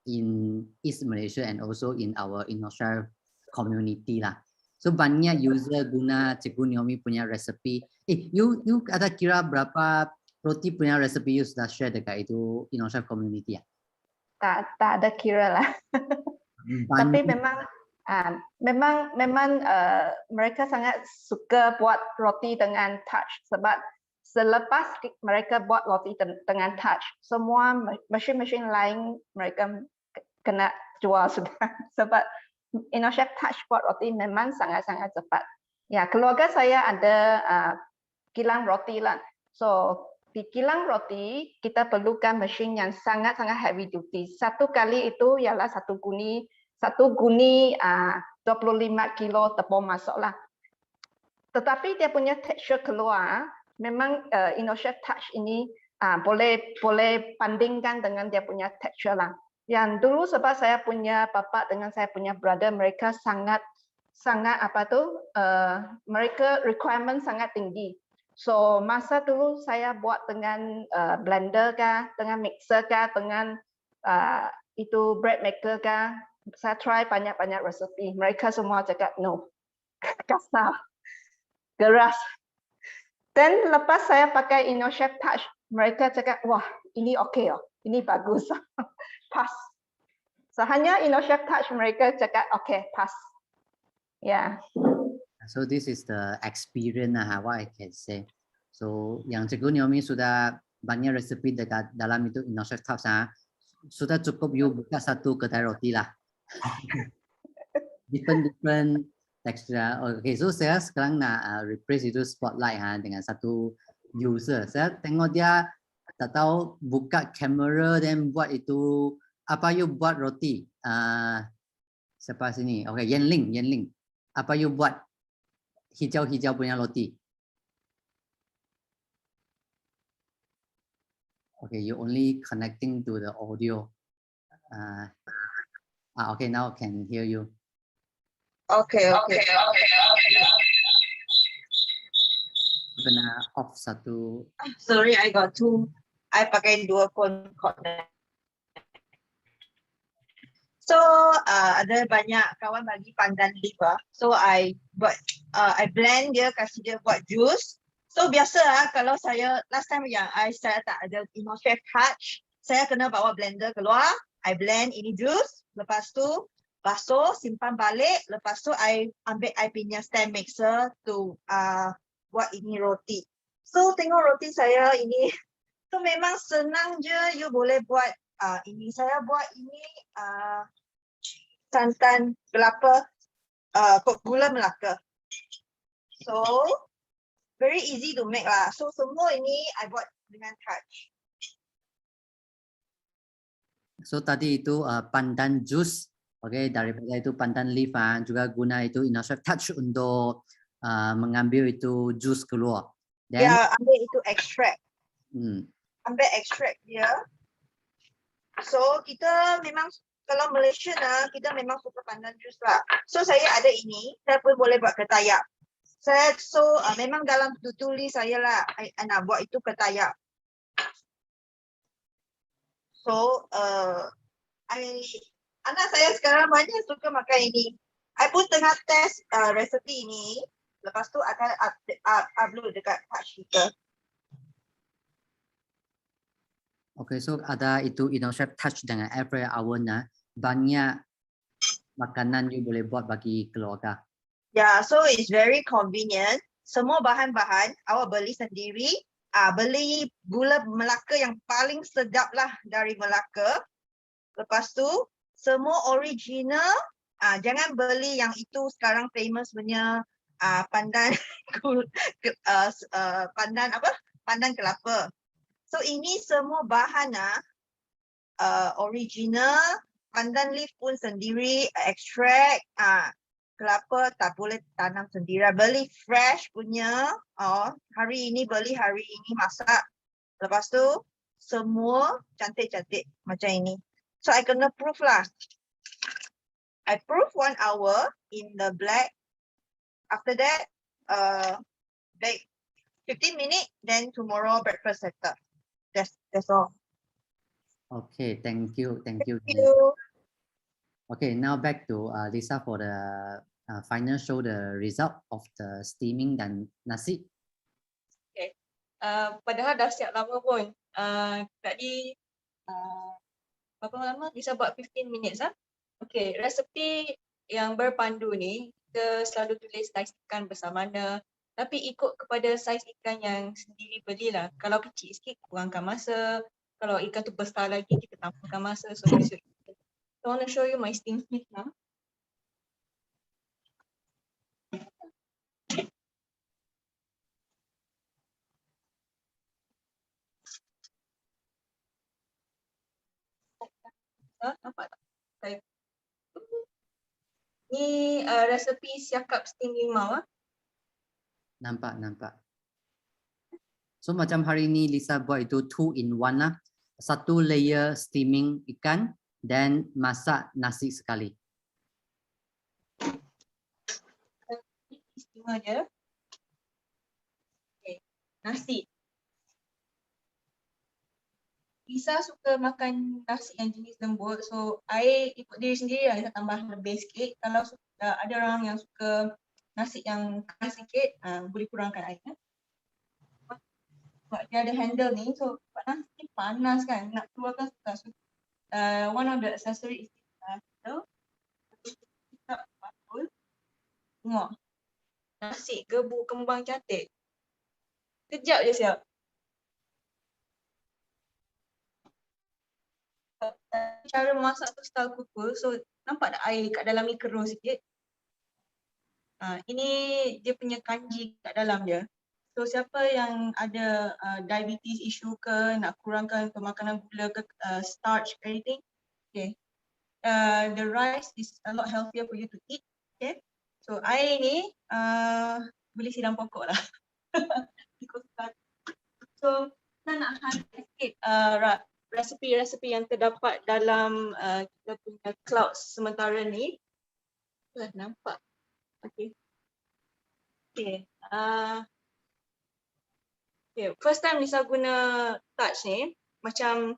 in East Malaysia and also in our Indonesia community lah. So banyak user guna Cikgu Naomi punya resepi. You ada kira berapa roti punya resepi you sudah share dekat itu Indonesia community ya? Tak ada kira lah. Tapi memang mereka sangat suka buat roti dengan touch sebab selepas mereka buat roti dengan touch, semua mesin-mesin lain mereka kena jual sudah sebab Indonesia touch buat roti memang sangat-sangat cepat. Ya, keluarga saya ada kilang roti lah. So di kilang roti kita perlukan mesin yang sangat-sangat heavy duty. Satu kali itu ialah satu guni 25 kilo tepung masuklah. Tetapi dia punya tekstur keluar memang Indonesia touch ini boleh bandingkan dengan dia punya tekstur lah. Yang dulu sebab saya punya bapa dengan saya punya brother, mereka sangat mereka requirement sangat tinggi. So masa dulu saya buat dengan blender kah, dengan mixer kah, dengan itu bread maker kah, saya try banyak-banyak resepi. Mereka semua cakap no, kasar, keras. Dan lepas saya pakai Indochef Touch, mereka cakap wah ini okey ini bagus, pas. So hanya Indochef Touch mereka cakap okey pas. Yeah. So this is the experience what I can say. So yang Cikgu Naomi sudah banyak resepi dekat dalam itu Indochef Touch sudah cukup you buka satu kedai roti lah. different texture. Okay, so saya sekarang nak replace itu spotlight dengan satu user. Saya tengok dia tak tahu buka kamera dan buat itu apa you buat roti. Siapa sini? Okay, Yan Ling. Apa you buat hijau-hijau punya roti? Okay, you only connecting to the audio. Okay, now can hear you. Okay. Kena off satu. Sorry, I got two. I pakai dua phone cord. So ada banyak kawan bagi pandan leaf So I blend dia, kasih dia buat juice. So biasa kalau saya last time yang saya tak ada Indochef Touch, saya kena bawa blender keluar, I blend ini juice, lepas tu basuh, simpan balik, lepas tu I ambil I punya stand mixer tu buat ini roti. So tengok roti saya ini, tu memang senang je, you boleh buat ini. Saya buat ini santan kelapa, gula Melaka. So very easy to make lah. So semua ini I buat dengan touch. So tadi itu pandan juice, okay, daripada itu pandan leaf juga guna itu Indochef Touch untuk mengambil itu juice keluar. Then, ya, ambil itu extract. Ambil extract dia. So kita memang kalau Malaysia kita memang suka pandan juice lah. So saya ada ini, saya pun boleh buat ketayap. Memang dalam tutuli saya lah, I nak buat itu ketayap. So anak saya sekarang banyak suka makan ini. I pun tengah test resepi ini. Lepas tu akan upload dekat Touch kita. Okay, so ada itu Indochef Touch dengan every hour banyak makanan you boleh buat bagi keluarga. Yeah, so it's very convenient. Semua bahan-bahan awak beli sendiri. Beli gula Melaka yang paling sedap lah dari Melaka. Lepas tu semua original. Jangan beli yang itu sekarang famous punya pandan pandan kelapa. So ini semua bahan original, pandan leaf pun sendiri, extract. kelapa tak boleh tanam sendiri. Beli fresh punya. Hari ini beli, hari ini masak. Lepas tu semua cantik-cantik macam ini. So I kena proof lah. I proof 1 hour in the black. After that, bake 15 minutes. Then tomorrow breakfast settle. That's all. Okay, thank you. Thank you. Okay, now back to Lisa for the final show the result of the steaming dan nasi. Padahal dah siap lama pun. Tadi berapa lama? Bisa buat 15 minutes lah. Okay, resepi yang berpandu ni kita selalu tulis saiz ikan besar mana. Tapi ikut kepada saiz ikan yang sendiri belilah. Kalau kecil sikit kurangkan masa. Kalau ikan tu besar lagi kita tambahkan masa. So I want to show you my steam fish now. Nampak tak? Ni resepi siakap steam limau. Nampak. So macam hari ni Lisa buat itu 2 in 1 lah. 1 layer steaming ikan dan masak nasi sekali. Istimewa dia. Okay. Nasi. Lisa suka makan nasi yang jenis lembut. So I ikut diri sendiri lah. Lisa tambah lebih sikit. Kalau ada orang yang suka nasi yang keras sikit, boleh kurangkan air. Sebab dia ada handle ni. So nasi panas kan. Nak keluarkan susah. So, one of the accessory is handle. Kita patul. Tengok. Nasi gebu kembang cantik. Kejap je siap. Cara masak tu style kukus. So nampak tak air kat dalam ni keruh sikit. Ini dia punya kanji kat dalam dia. So siapa yang ada diabetes issue ke, nak kurangkan pemakanan gula ke, starch anything, okay. The rice is a lot healthier for you to eat. Okay. So air ni boleh siram pokok lah. So kita nak highlight sikit resepi-resepi yang terdapat dalam kita punya cloud sementara ni. Nampak? Okay. Okay. First time Lisa guna touch ni, macam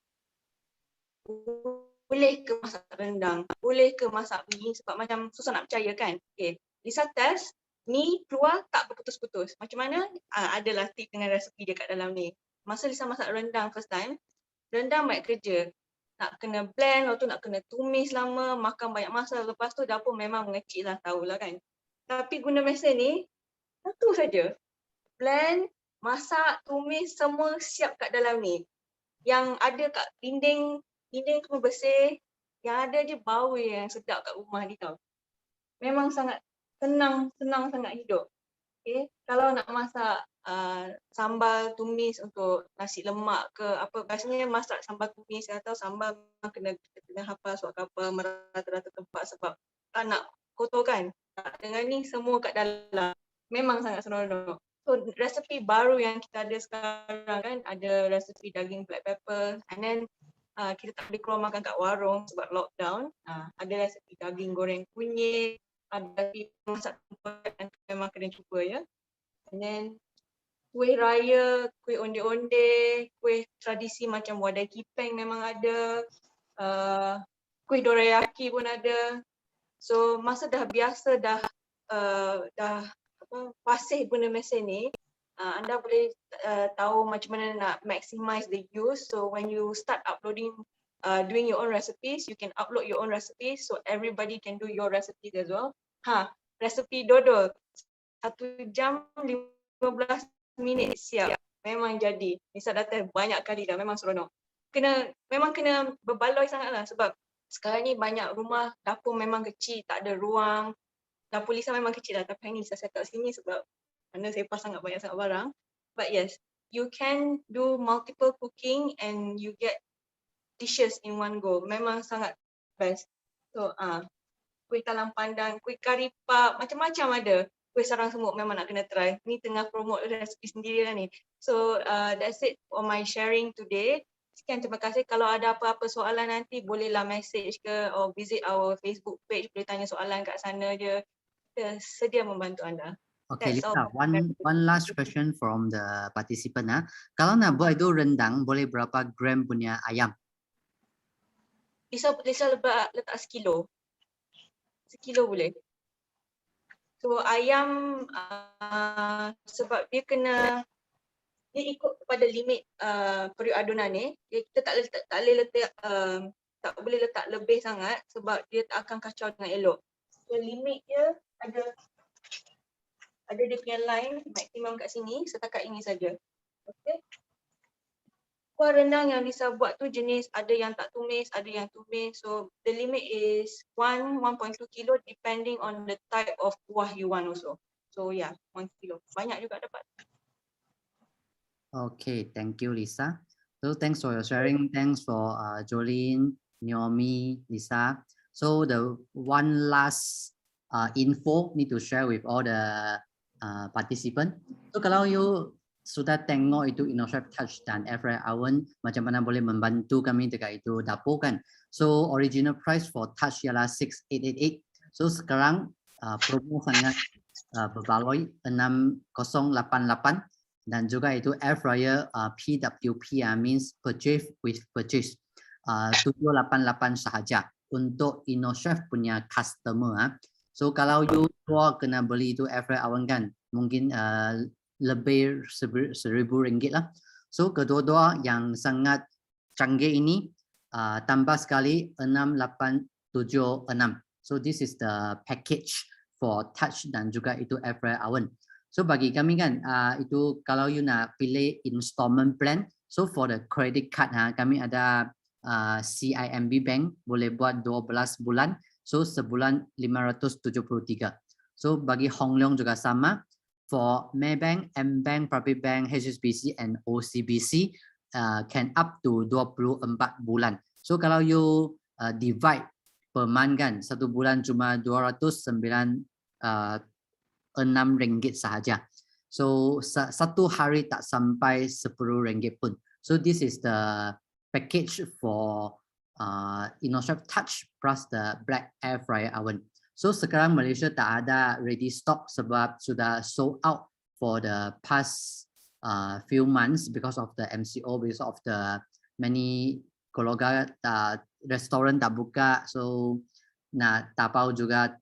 boleh ke masak rendang, boleh ke masak mie, sebab macam susah nak percaya kan. Okay. Lisa test, ni keluar tak berputus-putus. Macam mana? Adalah tip dengan resepi dia kat dalam ni. Masa Lisa masak rendang first time, rendang banyak kerja. Nak kena blend, lepas tu nak kena tumis lama, makan banyak masa. Lepas tu dapur memang mengecil lah, tahulah kan. Tapi guna mesin ni, satu saja. Blend, masak, tumis, semua siap kat dalam ni. Yang ada kat dinding semua bersih. Yang ada je bau yang sedap kat rumah ni tau. Memang sangat senang sangat hidup. Okay. Kalau nak masak sambal tumis untuk nasi lemak ke apa, biasanya masak sambal tumis atau sambal kena hafal suap kapal merata-rata tempat sebab tak nak kotor kan. Dengan ni semua kat dalam memang sangat seronok. So resepi baru yang kita ada sekarang kan, ada resepi daging black pepper, and then kita tak boleh keluar makan kat warung sebab lockdown. Ada resepi daging goreng kunyit, ada resepi masak tempat yang memang kena cuba ya. And then kuih raya, kuih onde-onde, kuih tradisi macam wadai kipeng memang ada, kuih dorayaki pun ada. So masa dah biasa, dah fasih guna mesin ni, anda boleh tahu macam mana nak maximize the use. So when you start uploading, doing your own recipes, you can upload your own recipes so everybody can do your recipes as well. Resepi dodol 1 jam 15 minit siap. Memang jadi. Lisa dah test banyak kali dah, memang seronok. Memang kena berbaloi sangatlah sebab sekarang ni banyak rumah dapur memang kecil, tak ada ruang. Dapur Lisa memang kecil lah, tapi hari ni Lisa set kat sini sebab mana saya pas sangat banyak barang. But yes, you can do multiple cooking and you get dishes in one go. Memang sangat best. So kuih talam pandang, kuih kari pap, macam-macam ada. Kuih sarang semut memang nak kena try. Ni tengah promote resipi sendiri lah ni. So that's it for my sharing today. Sekian, terima kasih. Kalau ada apa-apa soalan nanti bolehlah message ke or visit our Facebook page. Boleh tanya soalan kat sana je. Kita sedia membantu anda. Okay, That's all. Lisa, one last question from the participant. Kalau nak buat itu rendang, boleh berapa gram punya ayam? Lisa letak sekilo. Sekilo boleh. So ayam sebab dia ikut kepada limit periuk adunan ni. Kita tak boleh letak lebih sangat sebab dia tak akan kacau dengan elok. So limit dia ada dia punya line maksimum kat sini, setakat ini saja. Okay. Kuah rendang yang Lisa buat tu jenis ada yang tak tumis, ada yang tumis. So the limit is 1.2 kilo depending on the type of kuah you want also. So yeah, 1 kilo. Banyak juga dapat. Okay, thank you, Lisa. So thanks for your sharing. Thanks for Jolene, Naomi, Lisa. So the one last info need to share with all the participant. So kalau you sudah tengok itu InnoChef Touch dan Air Fryer Oven, macam mana boleh membantu kami dekat itu dapur kan. So original price for Touch ialah 6,888. So sekarang promo sangat berbaloi 6,088 dan juga itu Air Fryer PWP means purchase with purchase 788 sahaja untuk InnoChef punya customer. So kalau you kena beli itu Air Fryer Oven kan, mungkin lebih RM1,000 lah. So kedua-dua yang sangat canggih ini tambah sekali 6,876. So this is the package for Touch dan juga itu Air Fryer Oven. So bagi kami kan itu kalau you nak pilih installment plan, so for the credit card kami ada CIMB Bank boleh buat 12 bulan, so sebulan 573. So bagi Hong Leong juga sama. For Maybank, M-Bank, Private Bank, HSBC and OCBC can up to 24 bulan. So kalau you divide per month kan, satu bulan cuma RM296 sahaja. So satu hari tak sampai RM10 pun. So this is the package for InnoChef Touch plus the Black Air Fryer Oven. So sekarang Malaysia tak ada ready stock sebab sudah sold out for the past few months because of the MCO, because of the many keluarga restoran tak buka, so nak tapau juga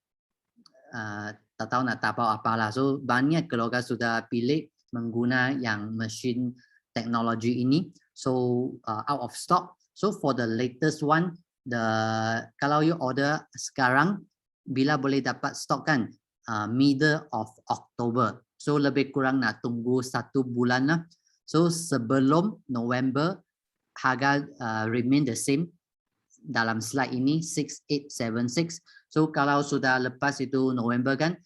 tak tahu nak tapau apalah. So banyak keluarga sudah pilih mengguna yang mesin teknologi ini, so out of stock. So for the latest one, kalau you order sekarang bila boleh dapat stok kan, middle of October. So lebih kurang nak tunggu 1 bulan lah. So sebelum November harga remain the same dalam slide ini 6,876. So kalau sudah lepas itu November kan,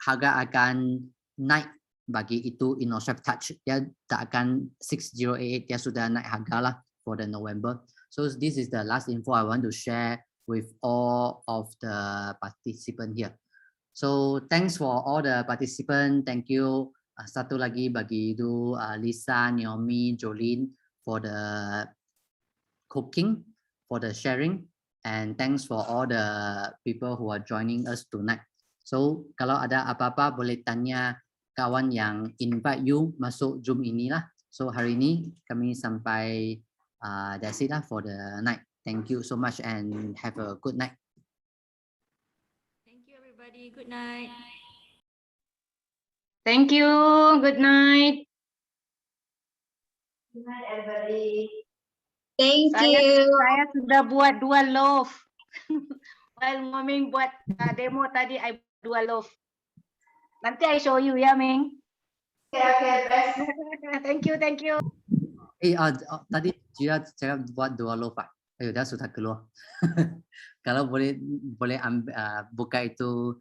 harga akan naik bagi itu InnoChef Touch. Dia tak akan 6,088, dia sudah naik harga lah for the November. So this is the last info I want to share with all of the participants here. So thanks for all the participants. Thank you. Satu lagi bagi itu Lisa, Naomi, Jolene for the cooking, for the sharing, and thanks for all the people who are joining us tonight. So kalau ada apa-apa boleh tanya kawan yang invite you masuk Zoom inilah. So hari ini kami sampai that's it lah for the night. Thank you so much and have a good night. Thank you everybody. Good night. Thank you. Good night. Good night, everybody. Thank Saya sudah buat 2 loaf. While Ming buat demo tadi, I buat 2 loaf. Nanti I show you ya, Ming. Okay, best. Thank you, thank you. Tadi Jira cakap buat 2 loaf Pak. Ayo dah sudah keluar. Kalau boleh buka itu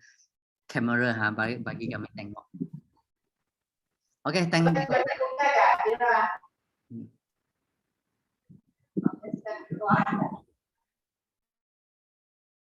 kamera bagi kami tengok. Okay, thank you.